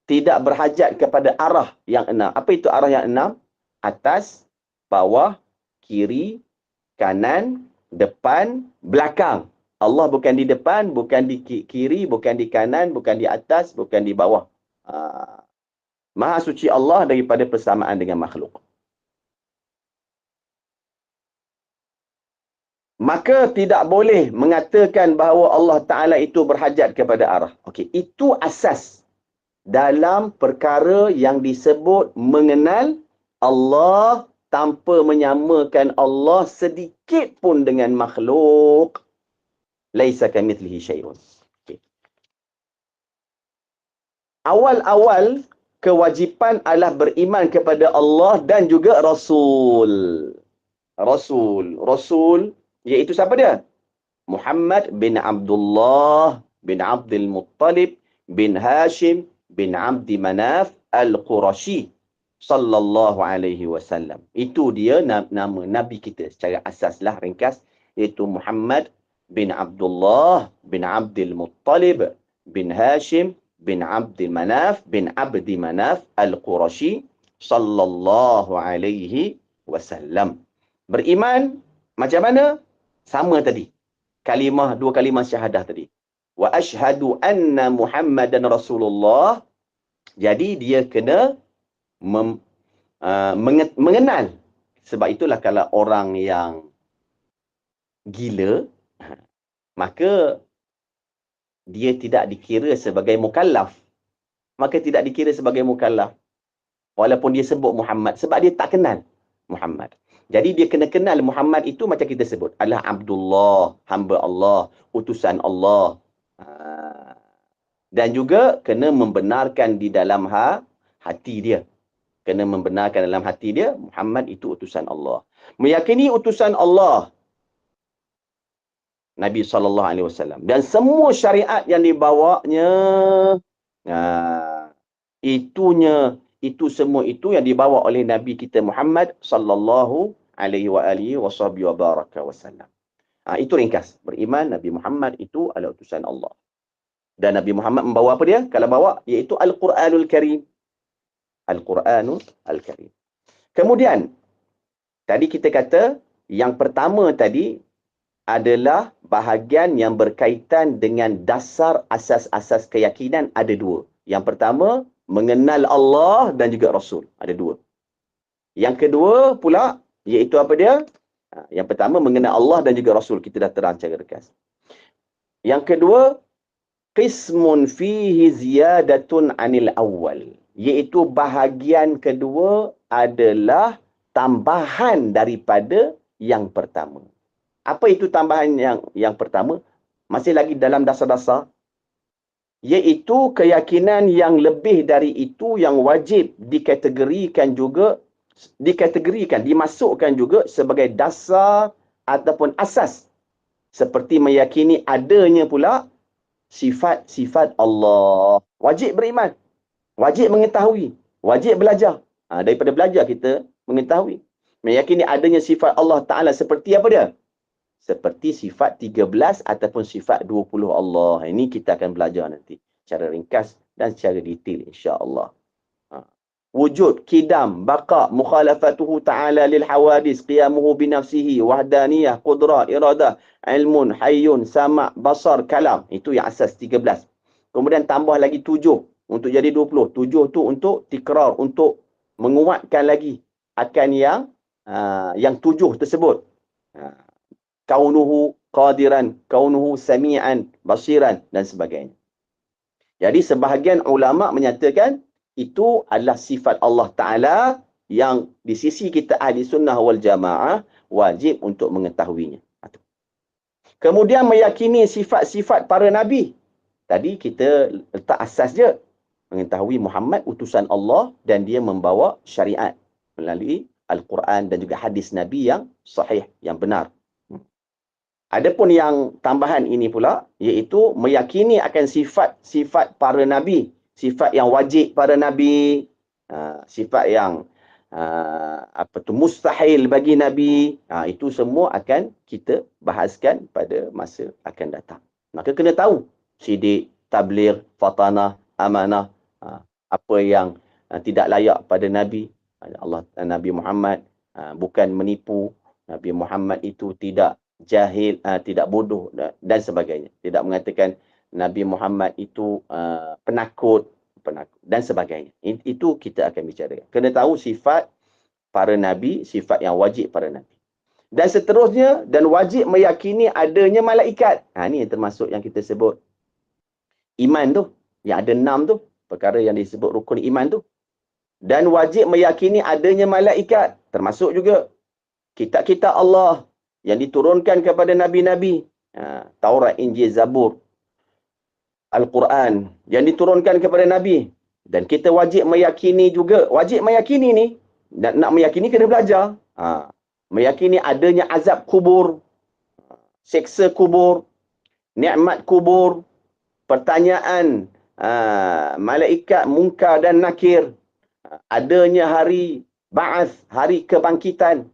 Tidak berhajat kepada arah yang 6. Apa itu arah yang 6? Atas, bawah, kiri, kanan, depan, belakang. Allah bukan di depan, bukan di kiri, bukan di kanan, bukan di atas, bukan di bawah. Maha suci Allah daripada persamaan dengan makhluk. Maka tidak boleh mengatakan bahawa Allah Ta'ala itu berhajat kepada arah. Okey, itu asas dalam perkara yang disebut mengenal Allah tanpa menyamakan Allah sedikit pun dengan makhluk. Laisa kamitslihi syai'un. Okay. Awal-awal kewajipan adalah beriman kepada Allah dan juga Rasul. Rasul iaitu siapa dia? Muhammad bin Abdullah bin Abdul Muttalib bin Hashim bin Abdi Manaf Al-Qurashi sallallahu alaihi wasallam. Itu dia nama nabi kita secara asaslah ringkas, iaitu Muhammad bin Abdullah bin Abdul Muttalib bin Hashim bin Abdi Manaf bin Abdi Manaf Al-Qurashi sallallahu alaihi wasallam. Beriman macam mana? Sama tadi. Dua kalimah syahadah tadi. Wa ashhadu anna Muhammadan Rasulullah. Jadi dia kena mengenal. Sebab itulah kalau orang yang gila, maka dia tidak dikira sebagai mukallaf. Maka tidak dikira sebagai mukallaf. Walaupun dia sebut Muhammad. Sebab dia tak kenal Muhammad. Jadi dia kena kenal Muhammad itu macam kita sebut. Adalah Abdullah, hamba Allah, utusan Allah. Dan juga kena membenarkan di dalam hati dia. Kena membenarkan dalam hati dia, Muhammad itu utusan Allah. Meyakini utusan Allah, Nabi SAW. Dan semua syariat yang dibawanya, itu semua itu yang dibawa oleh Nabi kita Muhammad sallallahu alaihi wasallam. Itu ringkas. Beriman Nabi Muhammad itu adalah utusan Allah. Dan Nabi Muhammad membawa apa dia? Kalau bawa, iaitu Al-Quranul Karim. Al-Quranul Karim. Kemudian, tadi kita kata, yang pertama tadi adalah bahagian yang berkaitan dengan dasar asas-asas keyakinan ada dua. Yang pertama, mengenal Allah dan juga Rasul. Ada dua. Yang kedua pula, iaitu apa dia? Yang pertama, mengenal Allah dan juga Rasul. Kita dah terang secara ringkas. Yang kedua, qismun fihi ziyadatun anil awal. Iaitu bahagian kedua adalah tambahan daripada yang pertama. Apa itu tambahan yang pertama? Masih lagi dalam dasar-dasar. Iaitu keyakinan yang lebih dari itu yang wajib dimasukkan juga sebagai dasar ataupun asas. Seperti meyakini adanya pula sifat-sifat Allah. Wajib beriman. Wajib mengetahui. Wajib belajar. Daripada belajar kita mengetahui. Meyakini adanya sifat Allah Ta'ala seperti apa dia? Seperti sifat 13 ataupun sifat 20 Allah. Ini kita akan belajar nanti secara ringkas dan secara detail insya-Allah. Wujud, kidam, baqa, mukhalafatuhu ta'ala lil hawadis, qiyamuhu binafsihi, wahdaniyah, qudrah, iradah, ilmun, hayyun, sama', basar, kalam. Itu yang asas 13. Kemudian tambah lagi 7 untuk jadi 20. 7 tu untuk tikrar, untuk menguatkan lagi akan yang 7 tersebut. Kaunuhu qadiran, kaunuhu sami'an, basiran dan sebagainya. Jadi sebahagian ulama menyatakan itu adalah sifat Allah Ta'ala yang di sisi kita ahli sunnah wal jamaah wajib untuk mengetahuinya. Kemudian meyakini sifat-sifat para nabi. Tadi kita letak asas je. Mengetahui Muhammad utusan Allah dan dia membawa syariat melalui Al-Quran dan juga hadis Nabi yang sahih, yang benar. Adapun yang tambahan ini pula, iaitu meyakini akan sifat-sifat para nabi. Sifat yang wajib para nabi. Sifat yang apa tu mustahil bagi Nabi, itu semua akan kita bahaskan pada masa akan datang. Maka kena tahu sidik, tabligh, fatanah, amanah, apa yang tidak layak pada Nabi. Nabi Muhammad bukan menipu, Nabi Muhammad itu tidak jahil, tidak bodoh dan sebagainya. Tidak mengatakan Nabi Muhammad itu penakut dan sebagainya. Itu kita akan bicara. Kena tahu sifat para Nabi, sifat yang wajib para Nabi. Dan seterusnya, dan wajib meyakini adanya malaikat. Ini yang termasuk yang kita sebut iman tu. Yang ada 6 tu. Perkara yang disebut rukun iman tu. Dan wajib meyakini adanya malaikat. Termasuk juga kitab-kitab Allah yang diturunkan kepada Nabi-Nabi. Taurat, Injil, Zabur, Al-Quran yang diturunkan kepada Nabi. Dan kita wajib meyakini juga. Wajib meyakini ni. Nak meyakini kena belajar. Meyakini adanya azab kubur, seksa kubur, nikmat kubur, pertanyaan malaikat munkar dan nakir, adanya hari ba'ath, hari kebangkitan,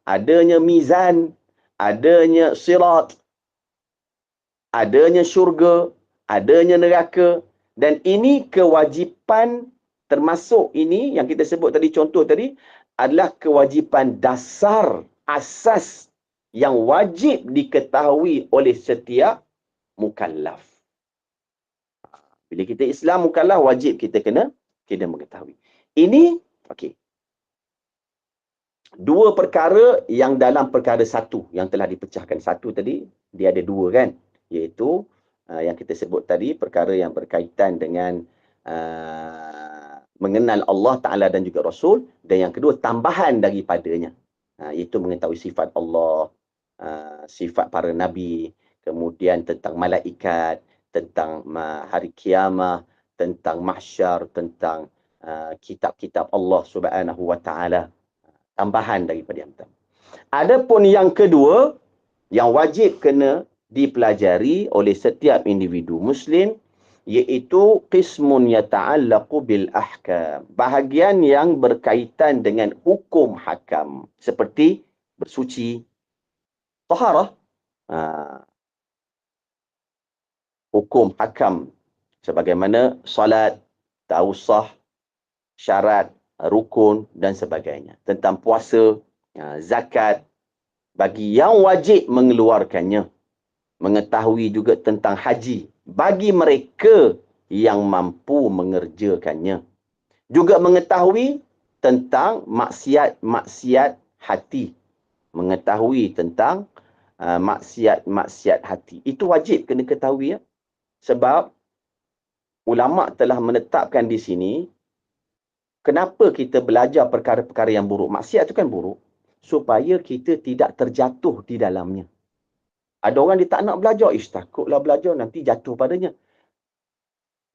adanya mizan, adanya sirat, adanya syurga, adanya neraka. Dan ini kewajipan, termasuk ini yang kita sebut tadi, contoh tadi, adalah kewajipan dasar, asas yang wajib diketahui oleh setiap mukallaf. Bila kita Islam mukallaf, wajib kita kena mengetahui. Ini, okey. Dua perkara yang dalam perkara satu, yang telah dipecahkan satu tadi, dia ada dua kan? Iaitu, yang kita sebut tadi, perkara yang berkaitan dengan mengenal Allah Ta'ala dan juga Rasul. Dan yang kedua, tambahan daripadanya. Iaitu mengetahui sifat Allah, sifat para Nabi, kemudian tentang malaikat, tentang hari kiamah, tentang mahsyar, tentang kitab-kitab Allah Subhanahu Wa Ta'ala. Tambahan daripada yang pertama. Adapun yang kedua, yang wajib kena dipelajari oleh setiap individu Muslim, iaitu qismun yata'allaqu bil ahkam. Bahagian yang berkaitan dengan hukum hakam. Seperti bersuci, taharah. Hukum hakam. Sebagaimana salat, tausah, syarat, rukun dan sebagainya. Tentang puasa, zakat. Bagi yang wajib mengeluarkannya. Mengetahui juga tentang haji. Bagi mereka yang mampu mengerjakannya. Juga mengetahui tentang maksiat-maksiat hati. Mengetahui tentang maksiat-maksiat hati. Itu wajib kena ketahui. Sebab ulama' telah menetapkan di sini, kenapa kita belajar perkara-perkara yang buruk. Maksiat itu kan buruk. Supaya kita tidak terjatuh di dalamnya. Ada orang dia tak nak belajar. Takutlah belajar, nanti jatuh padanya.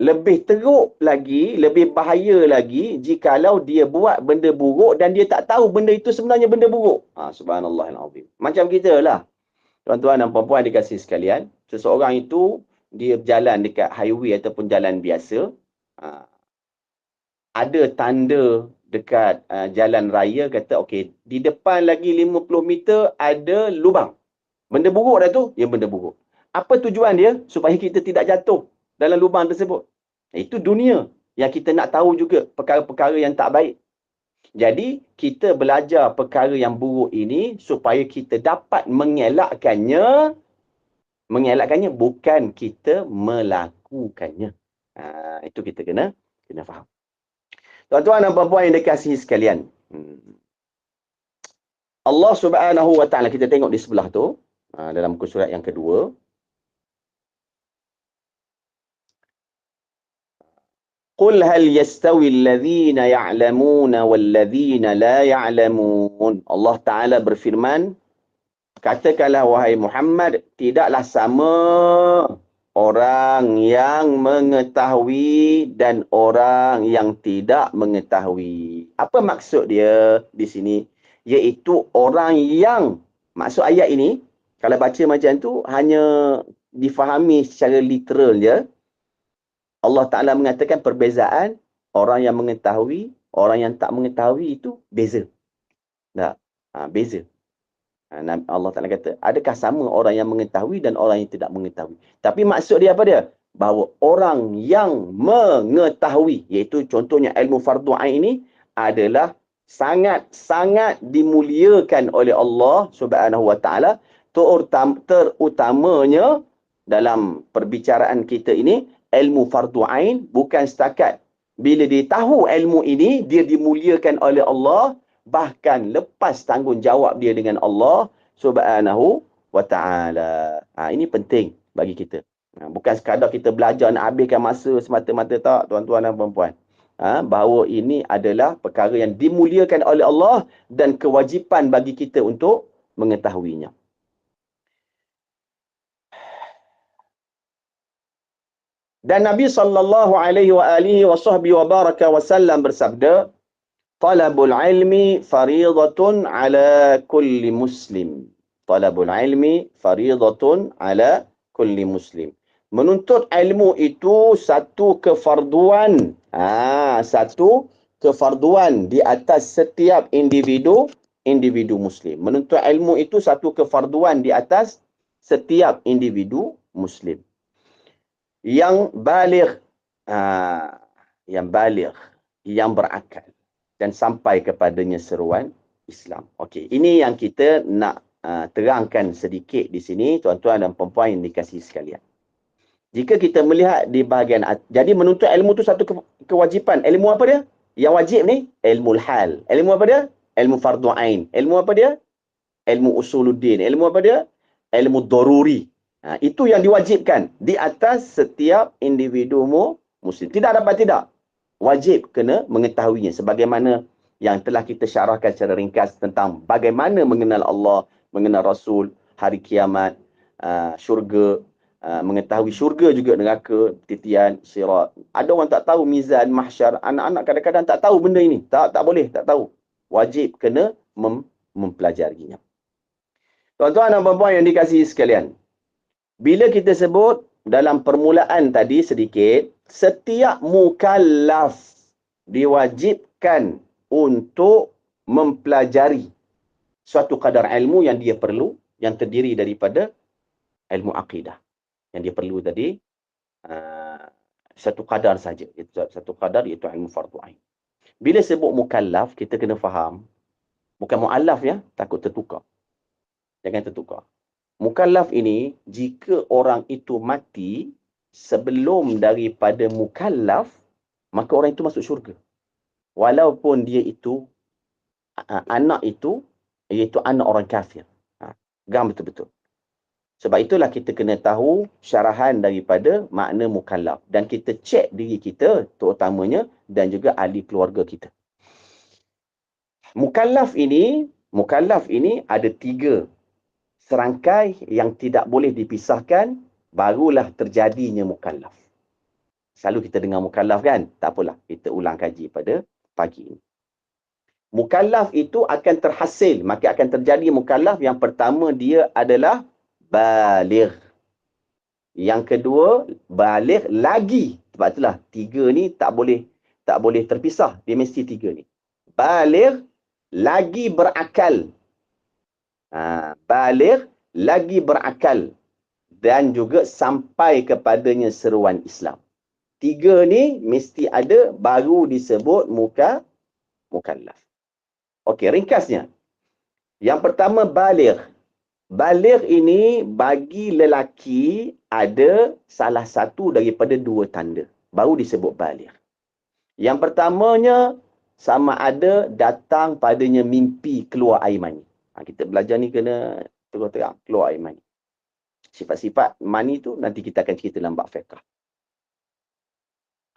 Lebih teruk lagi, lebih bahaya lagi, jikalau dia buat benda buruk dan dia tak tahu benda itu sebenarnya benda buruk. Subhanallahal-azim. Macam kita lah. Tuan-tuan dan puan-puan dikasih sekalian. Seseorang itu, dia berjalan dekat highway ataupun jalan biasa. Ada tanda dekat jalan raya, kata okey, di depan lagi 50 meter ada lubang. Benda buruk dah tu, ya benda buruk. Apa tujuan dia? Supaya kita tidak jatuh dalam lubang tersebut. Itu dunia yang kita nak tahu juga perkara-perkara yang tak baik. Jadi, kita belajar perkara yang buruk ini supaya kita dapat mengelakkannya. Mengelakkannya bukan kita melakukannya. Itu kita kena faham. Tuan-tuan dan puan-puan yang dikasihi sekalian. Allah Subhanahu Wa Ta'ala, kita tengok di sebelah tu. Dalam muka surat yang kedua. Qul hal yastawi alladhina ya'lamuna walladhina la ya'lamun. Allah Ta'ala berfirman, katakanlah wahai Muhammad, tidaklah sama orang yang mengetahui dan orang yang tidak mengetahui. Apa maksud dia di sini? Iaitu orang yang, maksud ayat ini, kalau baca macam tu, hanya difahami secara literal je. Allah Ta'ala mengatakan perbezaan orang yang mengetahui, orang yang tak mengetahui itu beza. Tak? Beza. Allah Ta'ala kata, adakah sama orang yang mengetahui dan orang yang tidak mengetahui? Tapi maksud dia apa dia? Bahawa orang yang mengetahui, iaitu contohnya ilmu fardu ain ini, adalah sangat-sangat dimuliakan oleh Allah Subhanahu Wa Ta'ala, terutamanya dalam perbicaraan kita ini, ilmu fardu ain bukan setakat bila dia tahu ilmu ini, dia dimuliakan oleh Allah, bahkan lepas tanggungjawab dia dengan Allah Subhanahu Wa Ta'ala. Ini penting bagi kita. Bukan sekadar kita belajar nak habiskan masa semata-mata, tak, tuan-tuan dan puan-puan. Bahawa ini adalah perkara yang dimuliakan oleh Allah dan kewajipan bagi kita untuk mengetahuinya. Dan Nabi sallallahu alaihi wa baraka wasallam bersabda, "Talabul ilmi fariidatun ala kulli muslim." Talabul ilmi fariidatun ala kulli muslim. Menuntut ilmu itu satu kefarduan. Satu kefarduan di atas setiap individu muslim. Menuntut ilmu itu satu kefarduan di atas setiap individu muslim. Yang baligh, yang berakal dan sampai kepadanya seruan Islam. Okey, ini yang kita nak terangkan sedikit di sini, tuan-tuan dan puan-puan yang dikasihi sekalian. Jika kita melihat di bahagian, jadi menuntut ilmu itu satu kewajipan. Ilmu apa dia? Yang wajib ni, ilmu hal. Ilmu apa dia? Ilmu fardu ain. Ilmu apa dia? Ilmu usuluddin. Ilmu apa dia? Ilmu daruri. Itu yang diwajibkan di atas setiap individu muslim. Tidak dapat tidak. Wajib kena mengetahuinya. Sebagaimana yang telah kita syarahkan secara ringkas tentang bagaimana mengenal Allah, mengenal Rasul, hari kiamat, syurga, mengetahui syurga juga, neraka, titian, sirat. Ada orang tak tahu mizan, mahsyar. Anak-anak kadang-kadang tak tahu benda ini. Tak boleh, tak tahu. Wajib kena mempelajarinya. Tuan-tuan dan puan-puan yang dikasihi sekalian, bila kita sebut dalam permulaan tadi sedikit, setiap mukallaf diwajibkan untuk mempelajari suatu kadar ilmu yang dia perlu, yang terdiri daripada ilmu akidah. Yang dia perlu tadi, satu kadar saja. Satu kadar iaitu ilmu fardu ain. Bila sebut mukallaf, kita kena faham, bukan mu'allaf ya, takut tertukar. Jangan tertukar. Mukallaf ini, jika orang itu mati sebelum daripada mukallaf, maka orang itu masuk syurga. Walaupun dia itu, anak itu, iaitu anak orang kafir. Gam betul-betul. Sebab itulah kita kena tahu syarahan daripada makna mukallaf. Dan kita cek diri kita, terutamanya, dan juga ahli keluarga kita. Mukallaf ini ada 3 serangkai yang tidak boleh dipisahkan, barulah terjadinya mukallaf. Selalu kita dengar mukallaf kan? Tak apalah, kita ulang kaji pada pagi ini. Mukallaf itu akan terhasil, maka akan terjadi mukallaf. Yang pertama, dia adalah baligh. Yang kedua, baligh lagi. Sebab itulah 3 ni tak boleh terpisah. Dia mesti 3 ni. Baligh lagi berakal. Baligh lagi berakal dan juga sampai kepadanya seruan Islam. 3 ni mesti ada, baru disebut mukallaf. Okey, ringkasnya. Yang pertama, baligh. Baligh ini bagi lelaki ada salah satu daripada 2 tanda, baru disebut baligh. Yang pertamanya, sama ada datang padanya mimpi keluar air mani. Kita belajar ni kena terang keluar air mani. Sifat-sifat mani tu nanti kita akan cerita dalam bab fiqh.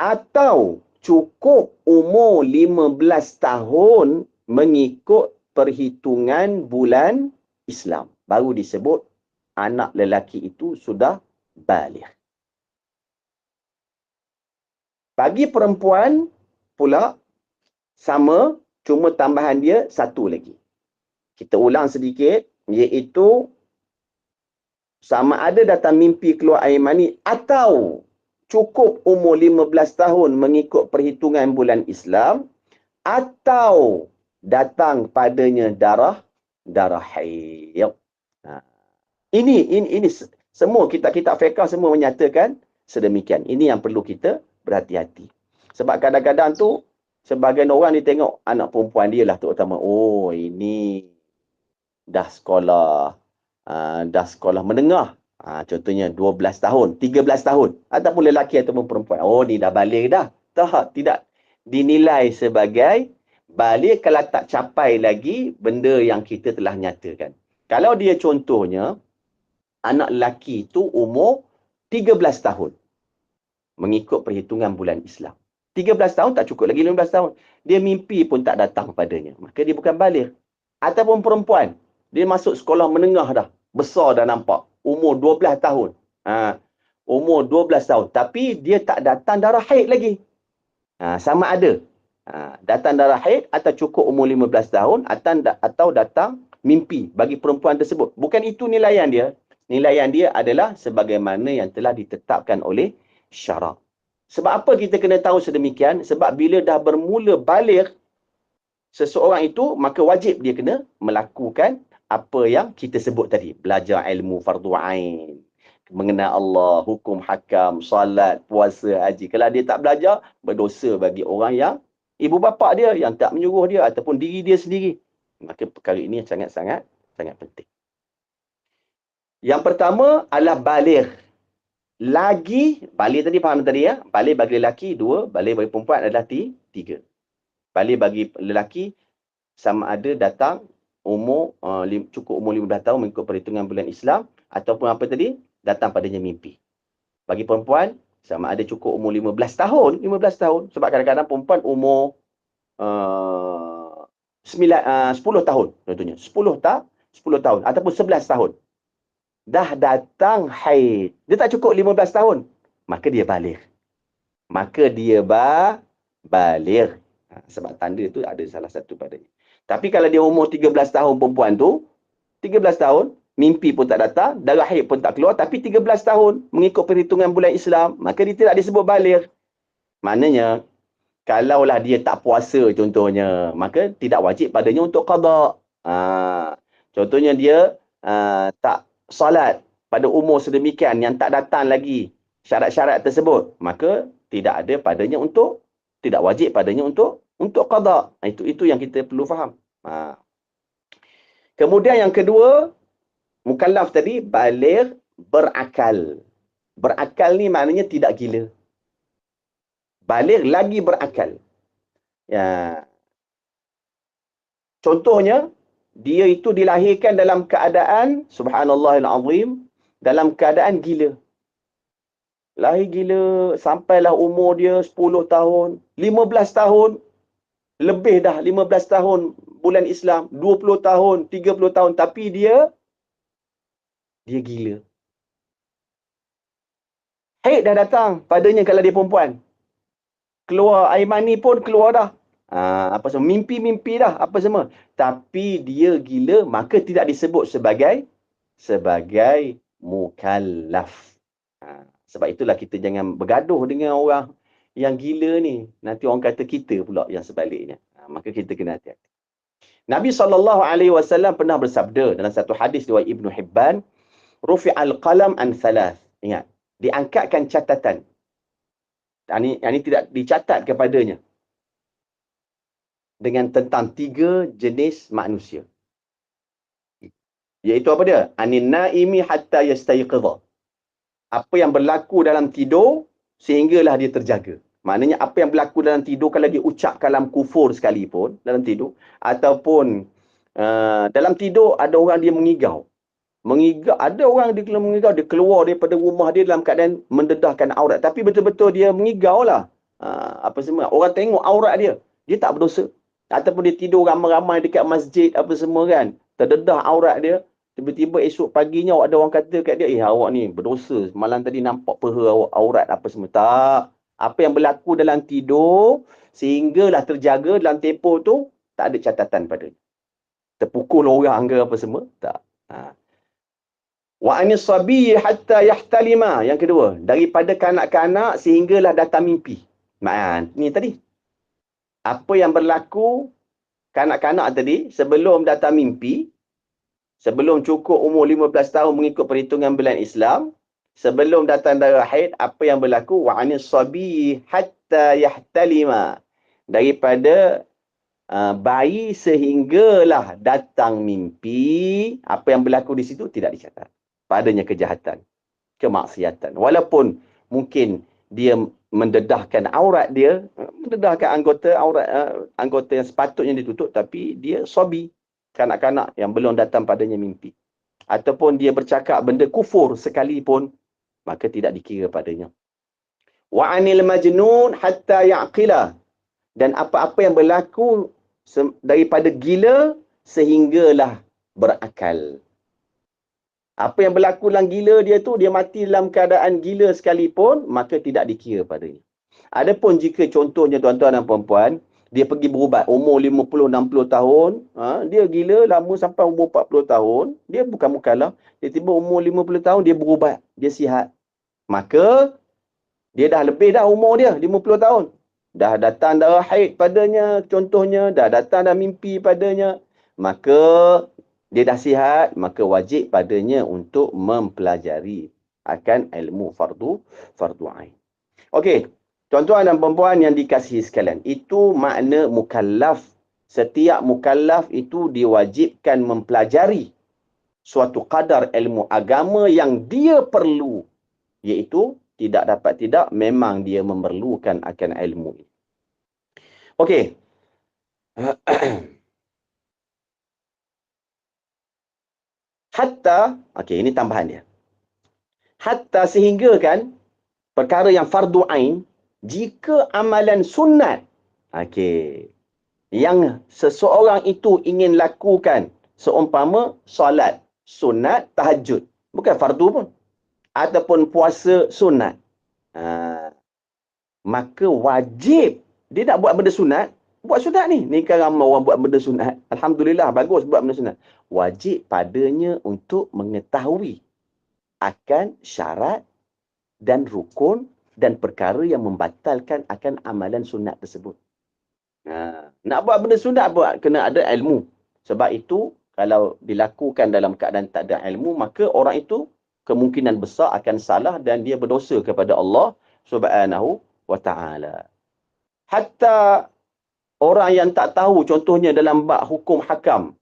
Atau cukup umur 15 tahun mengikut perhitungan bulan Islam, baru disebut anak lelaki itu sudah baligh. Bagi perempuan pula sama, cuma tambahan dia 1 lagi. Kita ulang sedikit, iaitu sama ada datang mimpi keluar air mani atau cukup umur 15 tahun mengikut perhitungan bulan Islam, atau datang padanya darah haid. Ha. Ini semua kitab-kitab fiqh semua menyatakan sedemikian. Ini yang perlu kita berhati-hati. Sebab kadang-kadang tu sebagian orang dia tengok anak perempuan dia lah terutama, oh ini dah sekolah menengah. Contohnya 12 tahun, 13 tahun ataupun lelaki ataupun perempuan. Oh ni dah balik dah. Tak, tidak dinilai sebagai balik kalau tak capai lagi benda yang kita telah nyatakan. Kalau dia contohnya anak lelaki tu umur 13 tahun mengikut perhitungan bulan Islam. 13 tahun tak cukup lagi 15 tahun. Dia mimpi pun tak datang padanya. Maka dia bukan balik. Ataupun perempuan, dia masuk sekolah menengah dah. Besar dah nampak. Umur 12 tahun. Umur 12 tahun. Tapi dia tak datang darah haid lagi. Sama ada. Datang darah haid atau cukup umur 15 tahun atau datang mimpi bagi perempuan tersebut. Bukan itu nilaian dia. Nilaian dia adalah sebagaimana yang telah ditetapkan oleh syarak. Sebab apa kita kena tahu sedemikian? Sebab bila dah bermula balik seseorang itu, maka wajib dia kena melakukan apa yang kita sebut tadi. Belajar ilmu fardu ain, mengenal Allah, hukum hakam, salat, puasa, haji. Kalau dia tak belajar, berdosa bagi orang yang ibu bapa dia yang tak menyuruh dia ataupun diri dia sendiri. Maka perkara ini sangat-sangat penting. Yang pertama adalah baligh. Baligh tadi faham tadi ya? Baligh bagi lelaki 2, baligh bagi perempuan adalah 3. Baligh bagi lelaki sama ada datang cukup umur 15 tahun mengikut perhitungan bulan Islam, ataupun apa tadi? Datang padanya mimpi. Bagi perempuan sama ada cukup umur 15 tahun, sebab kadang-kadang perempuan umur 10 tahun contohnya. 10 tahun ataupun 11 tahun. Dah datang haid. Dia tak cukup 15 tahun. Maka dia baligh. Baligh. Sebab tanda tu ada salah satu padanya. Tapi kalau dia umur 13 tahun perempuan tu, 13 tahun, mimpi pun tak datang, darah haid pun tak keluar, tapi 13 tahun mengikut perhitungan bulan Islam, maka dia tidak disebut baligh. Maknanya, kalaulah dia tak puasa contohnya, maka tidak wajib padanya untuk qada. Contohnya dia tak solat pada umur sedemikian yang tak datang lagi syarat-syarat tersebut, maka tidak wajib padanya untuk qada. Itu yang kita perlu faham. Kemudian yang kedua, mukallaf tadi baligh berakal. Berakal ni maknanya tidak gila. Baligh lagi berakal. Ya. Contohnya, dia itu dilahirkan dalam keadaan, subhanallahil azim, dalam keadaan gila. Lahir gila, sampailah umur dia 10 tahun, 15 tahun, lebih dah 15 tahun bulan Islam, 20 tahun, 30 tahun, tapi dia gila. Haid dah datang padanya kalau dia perempuan. Keluar air mani pun keluar dah. Apa semua, mimpi-mimpi dah, apa semua. Tapi dia gila, maka tidak disebut sebagai mukallaf. Sebab itulah kita jangan bergaduh dengan orang yang gila ni. Nanti orang kata kita pula yang sebaliknya. Maka kita kena hati-hati. Nabi SAW pernah bersabda dalam satu hadis riwayat Ibnu Hibban, rufi'al qalam an thalath. Ingat, diangkatkan catatan. Yang ini tidak dicatat kepadanya. Dengan tentang 3 jenis manusia. Iaitu apa dia? Anin naimi hatta yastayqidha. Apa yang berlaku dalam tidur sehinggalah dia terjaga. Maknanya apa yang berlaku dalam tidur, kalau dia ucap kalam kufur sekalipun dalam tidur, ataupun dalam tidur ada orang dia mengigau. Ada orang dia mengigau, dia keluar daripada rumah dia dalam keadaan mendedahkan aurat. Tapi betul-betul dia mengigau lah. Apa semua. Orang tengok aurat dia. Dia tak berdosa. Ataupun dia tidur ramai-ramai dekat masjid apa semua kan. Terdedah aurat dia. Tiba-tiba esok paginya ada orang kata kat dia, awak ni berdosa. Malam tadi nampak peha awak aurat apa semua. Tak. Apa yang berlaku dalam tidur sehinggalah terjaga dalam tempoh tu, tak ada catatan padanya. Terpukul orang ke apa semua. Tak. Wa anis sabi hatta yahtalima. Yang kedua, daripada kanak-kanak sehinggalah datang mimpi. Ni tadi. Apa yang berlaku kanak-kanak tadi sebelum datang mimpi, sebelum cukup umur 15 tahun mengikut perhitungan bulan Islam, sebelum datang darah haid, apa yang berlaku? Wa anis sabi hatta yahtalima. Daripada bayi sehinggalah datang mimpi, apa yang berlaku di situ tidak dicatat. Padanya kejahatan, kemaksiatan. Walaupun mungkin dia mendedahkan aurat dia, mendedahkan anggota aurat anggota yang sepatutnya ditutup, tapi dia sobi, kanak-kanak yang belum datang padanya mimpi. Ataupun dia bercakap benda kufur sekalipun, maka tidak dikira padanya. Wa anil majnun hatta yaqila. Dan apa-apa yang berlaku daripada gila sehinggalah berakal. Apa yang berlaku dalam gila dia tu, dia mati dalam keadaan gila sekalipun, maka tidak dikira padanya. Adapun jika contohnya tuan-tuan dan puan-puan, dia pergi berubat umur 50-60 tahun, dia gila lama sampai umur 40 tahun, dia bukan mukallaf, dia tiba umur 50 tahun, dia berubat, dia sihat. Maka, dia dah lebih dah umur dia, 50 tahun. Dah datang darah haid padanya, contohnya, dah datang dah mimpi padanya, maka dia dah sihat, maka wajib padanya untuk mempelajari akan ilmu fardu ain. Okey, tuan-tuan dan puan-puan yang dikasihi sekalian, itu makna mukallaf. Setiap mukallaf itu diwajibkan mempelajari suatu kadar ilmu agama yang dia perlu, iaitu tidak dapat tidak, memang dia memerlukan akan ilmu. Okey. Hatta, okey, ini tambahan dia. Hatta sehingga kan perkara yang fardu ain, jika amalan sunat, okey, yang seseorang itu ingin lakukan, seumpama solat sunat tahajud, bukan fardu pun, ataupun puasa sunat, maka wajib dia nak buat benda sunat. Buat sunat ni kan ramai orang buat benda sunat, alhamdulillah, bagus buat benda sunat. Wajib padanya untuk mengetahui akan syarat dan rukun dan perkara yang membatalkan akan amalan sunat tersebut. Nak buat benda sunat, kena ada ilmu. Sebab itu, kalau dilakukan dalam keadaan tak ada ilmu, maka orang itu kemungkinan besar akan salah dan dia berdosa kepada Allah Subhanahu wa ta'ala. Hatta orang yang tak tahu, contohnya dalam bab hukum hakam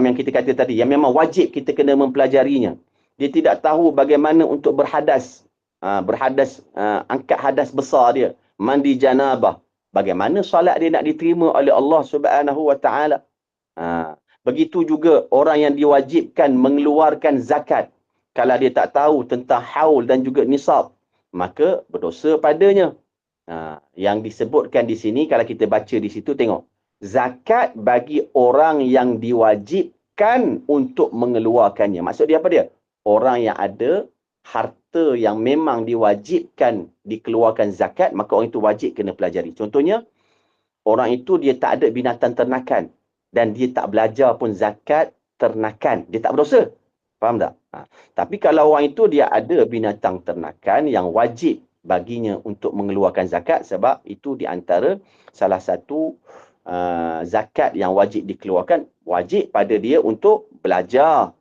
yang kita kata tadi, yang memang wajib kita kena mempelajarinya. Dia tidak tahu bagaimana untuk berhadas, angkat hadas besar dia, mandi janabah. Bagaimana solat dia nak diterima oleh Allah Subhanahu wa ta'ala. Begitu juga orang yang diwajibkan mengeluarkan zakat. Kalau dia tak tahu tentang haul dan juga nisab, maka berdosa padanya. Yang disebutkan di sini, kalau kita baca di situ, tengok. Zakat bagi orang yang diwajibkan untuk mengeluarkannya. Maksud dia apa dia? Orang yang ada harta yang memang diwajibkan dikeluarkan zakat, maka orang itu wajib kena pelajari. Contohnya, orang itu dia tak ada binatang ternakan dan dia tak belajar pun zakat ternakan, dia tak berdosa. Faham tak? Tapi kalau orang itu dia ada binatang ternakan yang wajib baginya untuk mengeluarkan zakat, sebab itu di antara salah satu zakat yang wajib dikeluarkan, wajib pada dia untuk belajar,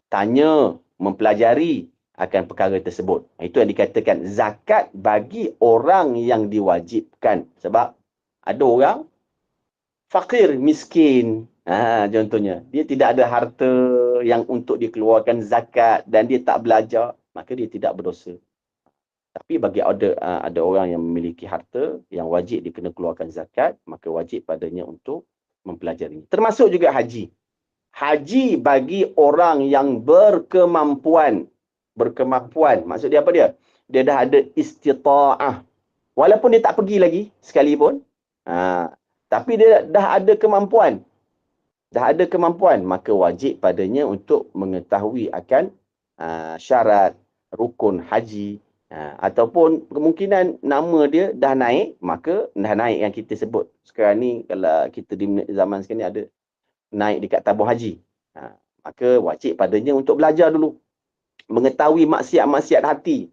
tanya, mempelajari akan perkara tersebut. Itu yang dikatakan zakat bagi orang yang diwajibkan. Sebab ada orang fakir, miskin, contohnya, dia tidak ada harta yang untuk dikeluarkan zakat dan dia tak belajar, maka dia tidak berdosa. Tapi bagi ada orang yang memiliki harta yang wajib dia kena keluarkan zakat, maka wajib padanya untuk mempelajarinya. Termasuk juga haji. Haji bagi orang yang berkemampuan. Maksud dia apa dia? Dia dah ada istita'ah. Walaupun dia tak pergi lagi sekalipun, tapi dia dah ada kemampuan. Maka wajib padanya untuk mengetahui akan syarat rukun haji. Ataupun kemungkinan nama dia dah naik, maka dah naik yang kita sebut sekarang ni, kalau kita di zaman sekarang ni ada naik dekat tabung haji. Maka wajib padanya untuk belajar dulu. Mengetahui maksiat-maksiat hati,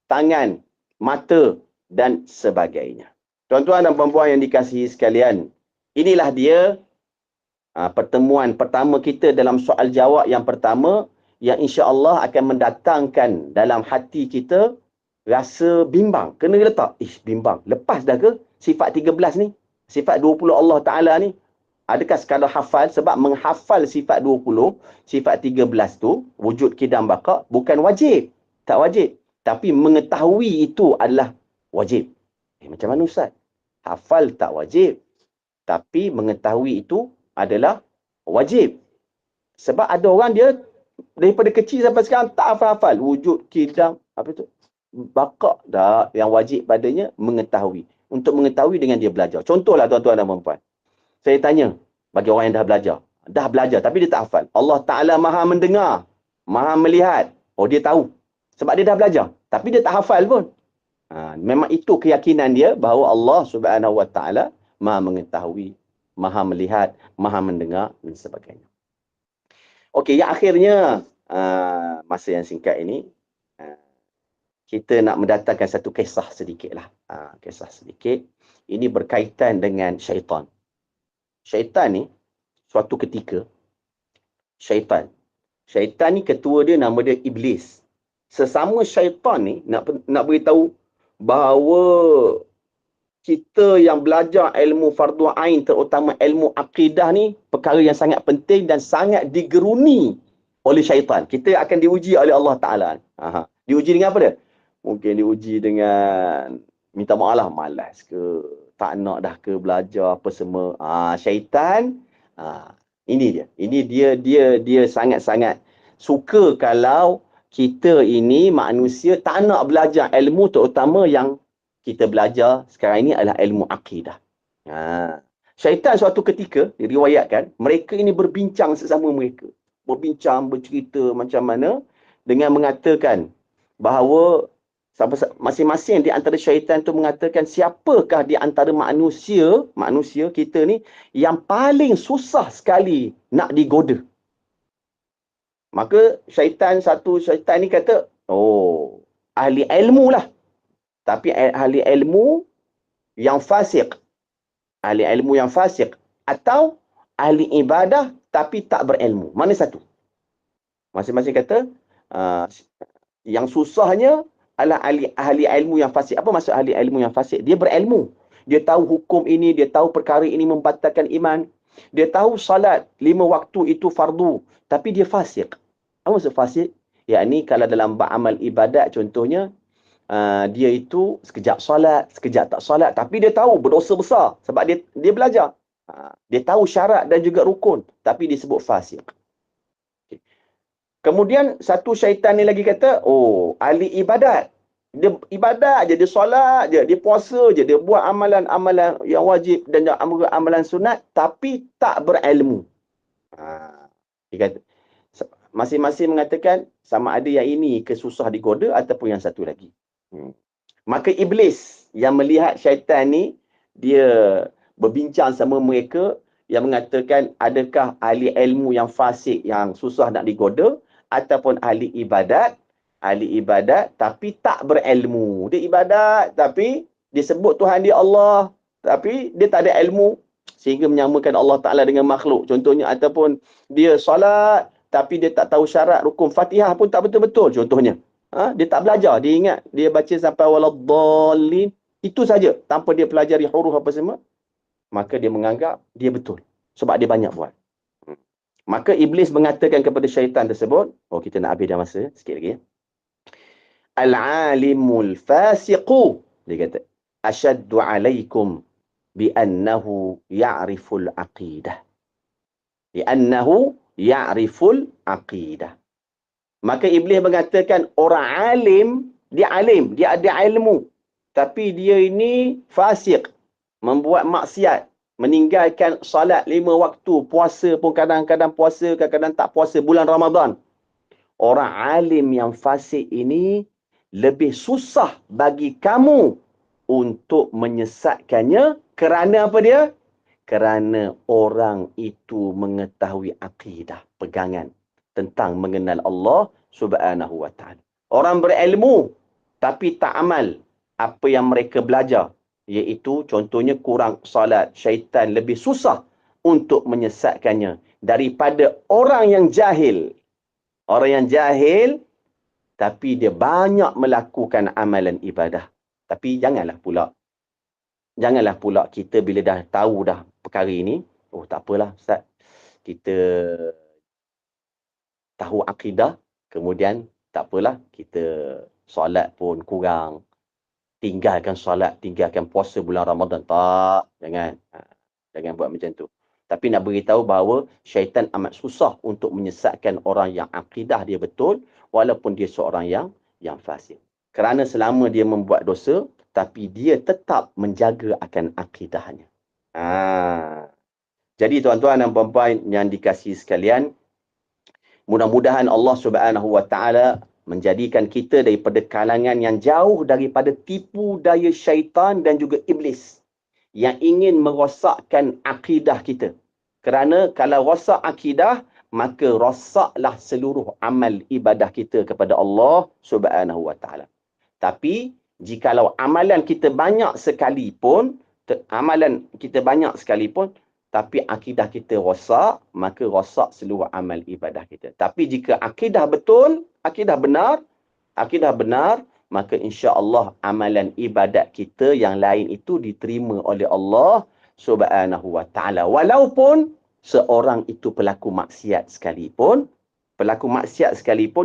tangan, mata dan sebagainya. Tuan-tuan dan puan-puan yang dikasihi sekalian, inilah dia pertemuan pertama kita dalam soal jawab yang pertama yang insya-Allah akan mendatangkan dalam hati kita rasa bimbang. Kena letak, bimbang. Lepas dah ke sifat 13 ni? Sifat 20 Allah Ta'ala ni? Adakah sekadar hafal? Sebab menghafal sifat 20, sifat 13 tu, wujud kidam baka, bukan wajib. Tak wajib. Tapi mengetahui itu adalah wajib. Macam mana Ustaz? Hafal tak wajib. Tapi mengetahui itu adalah wajib. Sebab ada orang dia daripada kecil sampai sekarang tak hafal-hafal. Wujud kidam, apa tu? Baka. Dah, yang wajib padanya mengetahui. Untuk mengetahui dengan dia belajar. Contohlah tuan-tuan dan puan-puan. Saya tanya bagi orang yang dah belajar. Dah belajar tapi dia tak hafal. Allah Ta'ala maha mendengar. Maha melihat. Oh, dia tahu. Sebab dia dah belajar. Tapi dia tak hafal pun. Memang itu keyakinan dia bahawa Allah Subhanahu Wa Ta'ala maha mengetahui, maha melihat, maha mendengar dan sebagainya. Okey, yang akhirnya masa yang singkat ini kita nak mendatangkan satu kisah sedikit lah. Kisah sedikit. Ini berkaitan dengan syaitan. Syaitan ni, suatu ketika, syaitan ni ketua dia nama dia Iblis. Sesama syaitan ni nak beritahu bahawa kita yang belajar ilmu fardu ain, terutama ilmu akidah ni, perkara yang sangat penting dan sangat digeruni oleh syaitan. Kita akan diuji oleh Allah Ta'ala. Diuji dengan apa dia? Mungkin diuji dengan minta maaf lah, malas ke, tak nak dah ke belajar apa semua. Syaitan, ini dia sangat-sangat suka kalau kita ini manusia tak nak belajar ilmu, terutama yang kita belajar sekarang ini adalah ilmu akidah. Syaitan suatu ketika diriwayatkan mereka ini berbincang sesama mereka. Berbincang, bercerita macam mana dengan mengatakan bahawa masing-masing di antara syaitan tu mengatakan siapakah di antara manusia kita ni yang paling susah sekali nak digoda. Maka syaitan ni kata, ahli ilmu lah. Tapi ahli ilmu yang fasik. Ahli ilmu yang fasik. Atau ahli ibadah tapi tak berilmu. Mana satu? Masing-masing kata, yang susahnya adalah ahli ilmu yang fasik. Apa maksud ahli ilmu yang fasik? Dia berilmu. Dia tahu hukum ini, dia tahu perkara ini membatalkan iman. Dia tahu salat 5 waktu itu fardu. Tapi dia fasik. Apa maksud fasik? Yakni kalau dalam amal ibadat contohnya, dia itu sekejap solat, sekejap tak solat. Tapi dia tahu berdosa besar. Sebab dia belajar. Dia tahu syarat dan juga rukun. Tapi disebut fasik. Kemudian satu syaitan ni lagi kata, ahli ibadat. Dia ibadat je, dia solat je, dia puasa je, dia buat amalan-amalan yang wajib dan amalan sunat, tapi tak berilmu. Dia kata, masing-masing mengatakan sama ada yang ini kesusah digoda ataupun yang satu lagi. Maka Iblis yang melihat syaitan ni, dia berbincang sama mereka yang mengatakan adakah ahli ilmu yang fasik yang susah nak digoda ataupun ahli ibadat tapi tak berilmu. Dia ibadat tapi dia sebut Tuhan dia Allah tapi dia tak ada ilmu sehingga menyamakan Allah Ta'ala dengan makhluk. Contohnya, ataupun dia solat tapi dia tak tahu syarat rukun, Fatihah pun tak betul-betul contohnya. Dia tak belajar, dia ingat dia baca sampai waladdallin itu saja tanpa dia pelajari huruf apa semua, maka dia menganggap dia betul sebab dia banyak buat. Maka Iblis mengatakan kepada syaitan tersebut, kita nak habis dah masa, sikit lagi ya. Al-alimul fasiqu, dia kata, asyaddu alaikum bi'annahu ya'riful aqidah. Bi'annahu ya'riful aqidah. Maka Iblis mengatakan orang alim, dia ada ilmu. Tapi dia ini fasik, membuat maksiat. Meninggalkan salat 5 waktu, puasa pun kadang-kadang puasa, kadang-kadang tak puasa bulan Ramadan. Orang alim yang fasik ini lebih susah bagi kamu untuk menyesatkannya. Kerana apa dia? Kerana orang itu mengetahui akidah, pegangan. tentang mengenal Allah Subhanahu wa taala. Orang berilmu tapi tak amal apa yang mereka belajar, iaitu contohnya kurang solat, syaitan lebih susah untuk menyesatkannya daripada orang yang jahil. Orang yang jahil tapi dia banyak melakukan amalan ibadah. Tapi janganlah pula kita bila dah tahu dah perkara ini, oh tak apalah Ustaz, kita tahu akidah, kemudian tak apalah, kita solat pun kurang, tinggalkan solat, tinggalkan puasa bulan Ramadan. Tak, jangan. Jangan buat macam tu. Tapi nak beritahu bahawa syaitan amat susah untuk menyesatkan orang yang akidah dia betul, walaupun dia seorang yang fasik. Kerana selama dia membuat dosa, tapi dia tetap menjaga akan akidahnya. Jadi tuan-tuan dan puan-puan yang dikasihi sekalian, mudah-mudahan Allah Subhanahu wa taala menjadikan kita daripada kalangan yang jauh daripada tipu daya syaitan dan juga iblis yang ingin merosakkan akidah kita. Kerana kalau rosak akidah, maka rosaklah seluruh amal ibadah kita kepada Allah Subhanahu wa taala. Tapi jikalau amalan kita banyak sekalipun, tapi akidah kita rosak, maka rosak seluruh amal ibadah kita. Tapi jika akidah betul, akidah benar, maka insya-Allah amalan ibadat kita yang lain itu diterima oleh Allah Subhanahu wa taala. Walaupun seorang itu pelaku maksiat sekalipun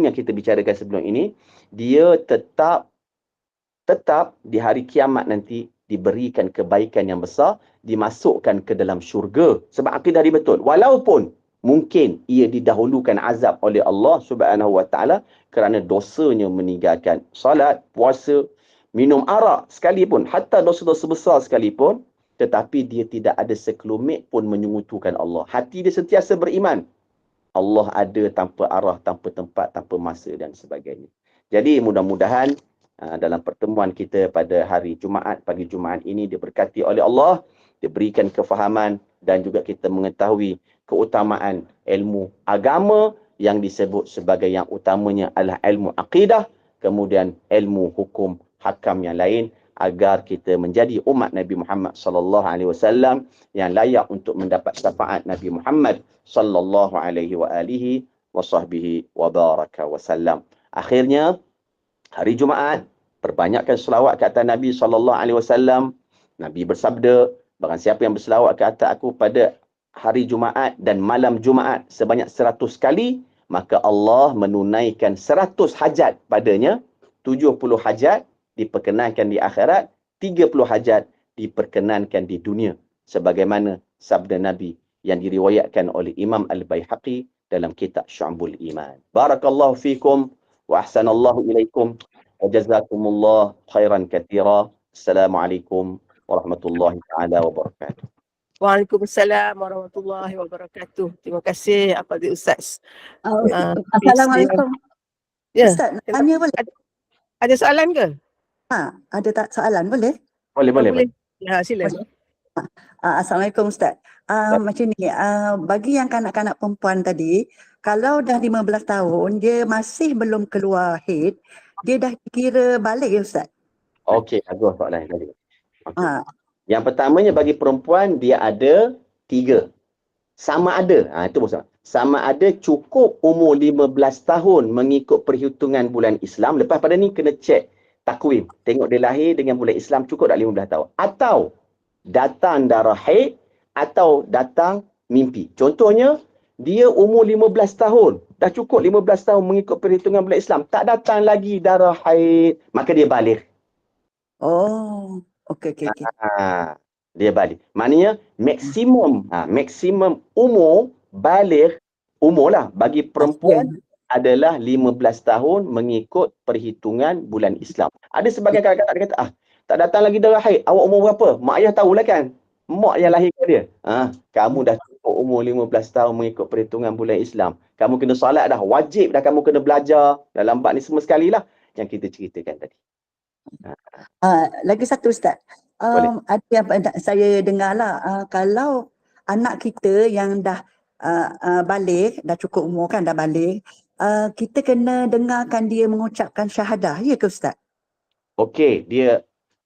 yang kita bicarakan sebelum ini, dia tetap di hari kiamat nanti diberikan kebaikan yang besar, dimasukkan ke dalam syurga sebab akidah dia betul. Walaupun mungkin ia didahulukan azab oleh Allah Subhanahu wa taala kerana dosanya meninggalkan salat, puasa, minum arak sekalipun, hatta dosa-dosa besar sekalipun, tetapi dia tidak ada sekelumit pun menyekutukan Allah. Hati dia sentiasa beriman. Allah ada tanpa arah, tanpa tempat, tanpa masa dan sebagainya. Jadi mudah-mudahan dalam pertemuan kita pada hari Jumaat, pagi Jumaat ini diberkati oleh Allah, diberikan kefahaman dan juga kita mengetahui keutamaan ilmu agama yang disebut sebagai yang utamanya adalah ilmu akidah, kemudian ilmu hukum hakam yang lain, agar kita menjadi umat Nabi Muhammad sallallahu alaihi wasallam yang layak untuk mendapat syafaat Nabi Muhammad sallallahu alaihi wa baraka wasallam. Akhirnya hari Jumaat, perbanyakkan selawat ke atas Nabi SAW. Nabi bersabda, barang siapa yang berselawat ke atas aku pada hari Jumaat dan malam Jumaat sebanyak 100 kali, maka Allah menunaikan 100 hajat padanya, 70 hajat diperkenankan di akhirat, 30 hajat diperkenankan di dunia. Sebagaimana sabda Nabi yang diriwayatkan oleh Imam Al-Baihaqi dalam kitab Syu'abul Iman. Barakallahu fikum wa ahsanallahu ilaikum. Jazakumullah khairan katsira. Assalamualaikum warahmatullahi taala wabarakatuh. Waalaikumsalam warahmatullahi wabarakatuh. Terima kasih Apa Ustaz. Assalamualaikum. Ya. Ustaz, nak tanya boleh? Ada soalan ke? Ada tak soalan? Boleh? Boleh. Ya, sila. Assalamualaikum Ustaz. Macam ni, bagi yang kanak-kanak perempuan tadi, kalau dah 15 tahun, dia masih belum keluar haid, dia dah kira balik ya Ustaz? Okey, bagus soalan tadi. Okay. Yang pertamanya bagi perempuan, dia ada 3. Sama ada, itu maksudnya. Sama ada cukup umur 15 tahun mengikut perhitungan bulan Islam. Lepas pada ni kena cek takwim. Tengok dia lahir dengan bulan Islam cukup tak 15 tahun. Atau datang darah haid atau datang mimpi. Contohnya, dia umur 15 tahun. Dah cukup 15 tahun mengikut perhitungan bulan Islam. Tak datang lagi darah haid. Maka dia balik. Oh, okey. Dia balik. Maknanya maksimum umur balik, umur lah bagi perempuan adalah 15 tahun mengikut perhitungan bulan Islam. Ada sebagian kadang-kadang dia kata, tak datang lagi darah haid. Awak umur berapa? Mak ayah tahulah kan. Mak yang lahirkan dia. Kamu dah cukup umur 15 tahun mengikut perhitungan bulan Islam. Kamu kena solat dah. Wajib dah kamu kena belajar. Dalam bab ni semua sekali lah yang kita ceritakan tadi. Lagi satu Ustaz. Ada yang saya dengar lah, kalau anak kita yang dah balik, dah cukup umur kan, dah balik, kita kena dengarkan dia mengucapkan syahadah, ya ke Ustaz? Okey,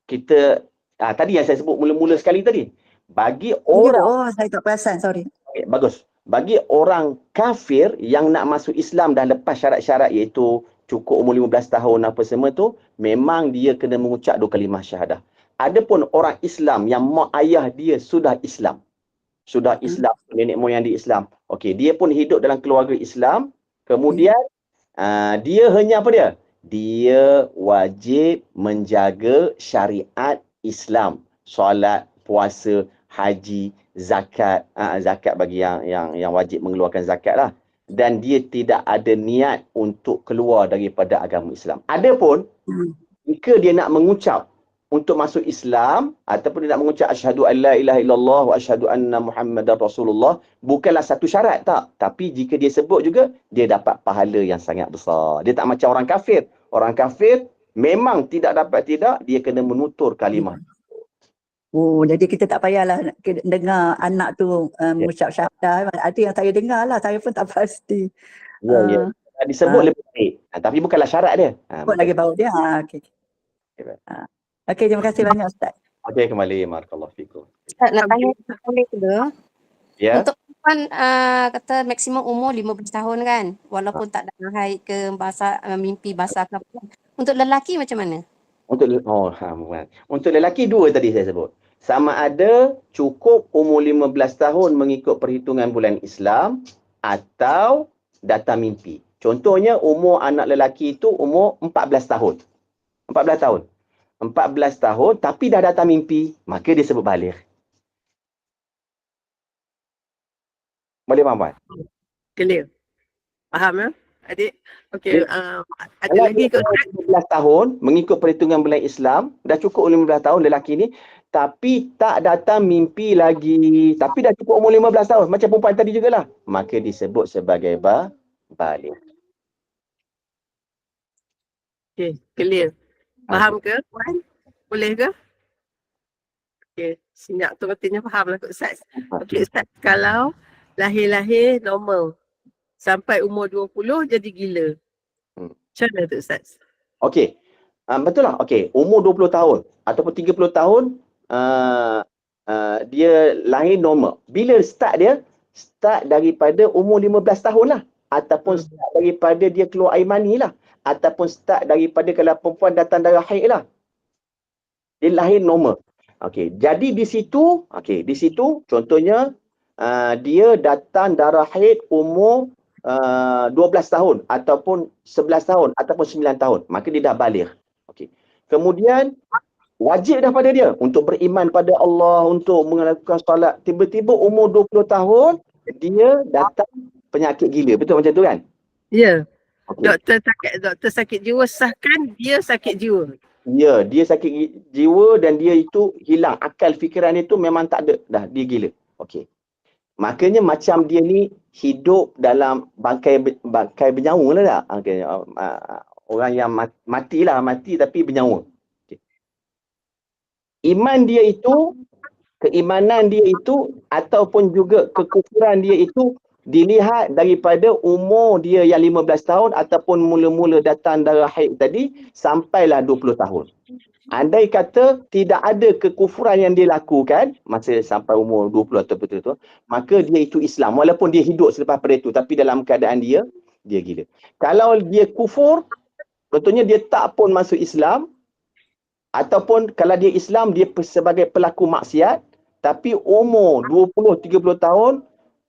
kita tadi yang saya sebut mula-mula sekali tadi. Bagi Ya, orang saya tak perasan, sorry. okay, bagus. Bagi orang kafir yang nak masuk Islam dah lepas syarat-syarat iaitu cukup umur 15 tahun apa semua tu, memang dia kena mengucap 2 kalimah syahadah. Adapun orang Islam yang mak ayah dia sudah Islam, nenek moyang dia Islam. Okey, dia pun hidup dalam keluarga Islam. Kemudian dia hanya apa dia? Dia wajib menjaga syariat Islam, solat, puasa, haji, zakat. Zakat bagi yang wajib mengeluarkan zakat lah. Dan dia tidak ada niat untuk keluar daripada agama Islam. Adapun jika dia nak mengucap untuk masuk Islam ataupun dia nak mengucap asyhadu an la ilaha illallah wa asyhadu anna muhammadar rasulullah, bukanlah satu syarat tak, tapi jika dia sebut juga dia dapat pahala yang sangat besar. Dia tak macam orang kafir. Orang kafir memang tidak dapat dia kena menutur kalimah. Oh, jadi kita tak payahlah dengar anak tu mengucap syahadah. Itu yang saya dengar lah, saya pun tak pasti. Ya. Disebut lebih baik. Tapi bukanlah syarat dia. Buat lagi bau dia. Okey. Okey, terima kasih banyak Ustaz. Okey, kembali. Barakallahu fikum. Ustaz, nak tanya boleh ke? Ya. Untuk perempuan kata maksimum umur 15 tahun kan, walaupun tak ada haid ke mimpi basah ke apa. Untuk lelaki macam mana? Untuk lelaki dua tadi saya sebut. Sama ada cukup umur 15 tahun mengikut perhitungan bulan Islam atau datang mimpi. Contohnya umur anak lelaki itu umur 14 tahun. 14 tahun. 14 tahun tapi dah datang mimpi, maka dia sebut baligh. Boleh faham kan? Clear. Faham ya? Adik? Okey, ada Kalau lagi ke dia 15 tahun mengikut perhitungan bulan Islam, dah cukup 15 tahun lelaki ni, tapi tak datang mimpi lagi, tapi dah cukup umur 15 tahun, macam perempuan tadi jugalah, maka disebut sebagai baligh. Okey, clear. Faham ke, Puan? Boleh ke? Okey, senyap tu artinya faham lah Kak Ustaz. Okey Ustaz, kalau lahir-lahir normal sampai umur 20 jadi gila. Macam mana tu Ustaz? Okey. Betul lah. Okey, umur 20 tahun ataupun 30 tahun dia lahir normal. Bila start dia? Start daripada umur 15 tahun lah. Ataupun start daripada dia keluar air mani lah. Ataupun start daripada kalau perempuan datang darah haid lah. Dia lahir normal. Okey, jadi di situ contohnya dia datang darah haid umur 12 tahun ataupun 11 tahun ataupun 9 tahun, maka dia dah baligh. Okey. Kemudian wajib dah pada dia untuk beriman pada Allah, untuk melakukan solat. Tiba-tiba umur 20 tahun dia datang penyakit gila. Betul macam tu kan? Ya. Okay. Doktor sakit jiwa sahkan dia sakit jiwa. Ya, dia sakit jiwa dan dia itu hilang akal fikiran dia tu memang tak ada dah, dia gila. Okey. Makanya macam dia ni hidup dalam bangkai bernyawa lah tak? Okay. Orang yang mati tapi bernyawa. Okay. Keimanan dia itu ataupun juga kekufuran dia itu dilihat daripada umur dia yang 15 tahun ataupun mula-mula datang darah haid tadi sampailah 20 tahun. Andai kata tidak ada kekufuran yang dia lakukan masa sampai umur 20 atau betul-betul, maka dia itu Islam walaupun dia hidup selepas pada itu, tapi dalam keadaan dia gila. Kalau dia kufur, contohnya dia tak pun masuk Islam, ataupun kalau dia Islam dia sebagai pelaku maksiat, tapi umur 20-30 tahun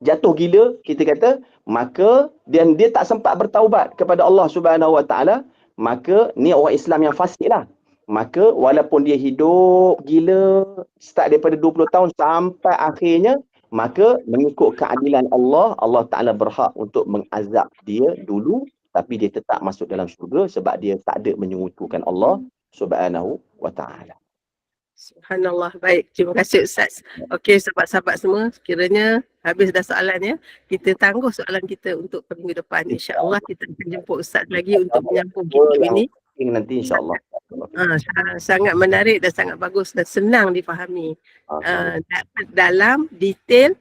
jatuh gila, kita kata, maka dan dia tak sempat bertaubat kepada Allah Subhanahu Wa Taala, maka ni orang Islam yang fasik lah. Maka walaupun dia hidup gila start daripada 20 tahun sampai akhirnya, maka mengikut keadilan Allah, Allah Ta'ala berhak untuk mengazab dia dulu, tapi dia tetap masuk dalam syurga sebab dia tak ada menyekutukan Allah Subhanahu Wa Ta'ala. Subhanallah. Baik, terima kasih Ustaz. Okey, sahabat-sahabat semua, sekiranya habis dah soalan ya, kita tangguh soalan kita untuk minggu depan. InsyaAllah kita akan jemput Ustaz lagi untuk menyambung video ini. Nanti insyaAllah. Sangat menarik dan sangat bagus dan senang difahami dalam detail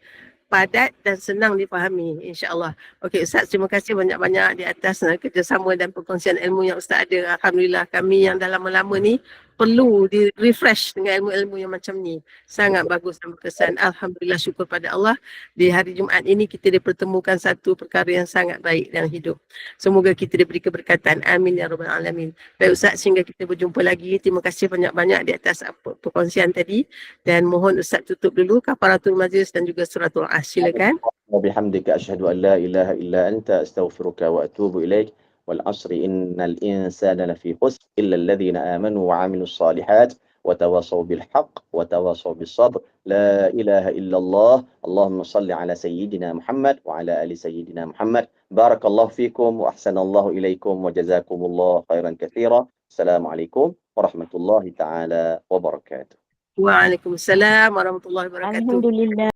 padat dan senang difahami, insya-Allah. Okey Ustaz, terima kasih banyak-banyak di atas kerjasama dan perkongsian ilmu yang Ustaz ada. Alhamdulillah kami yang dah lama-lama ni perlu di-refresh dengan ilmu-ilmu yang macam ni. Sangat bagus dan berkesan. Alhamdulillah, syukur pada Allah. Di hari Jumaat ini kita dipertemukan satu perkara yang sangat baik dalam hidup. Semoga kita diberi keberkatan. Amin ya rabbal alamin. Baik Ustaz, sehingga kita berjumpa lagi. Terima kasih banyak-banyak di atas perkongsian tadi. Dan mohon Ustaz tutup dulu kafaratul majlis dan juga suratul as. Silakan. وبحمدك أشهد أن لا إله إلا أنت أستغفرك وأتوب إليك والعصر إن الإنسان لفي خسر إلا الذين آمنوا وعملوا الصالحات وتواصوا بالحق وتواصوا بالصبر لا إله إلا الله اللهم صل على سيدنا محمد وعلى آل سيدنا محمد بارك الله فيكم وأحسن الله إليكم وجزاكم الله خيرا كثيرا السلام عليكم ورحمة الله تعالى وبركاته Waalaikumsalam warahmatullahi wabarakatuh. Alhamdulillah.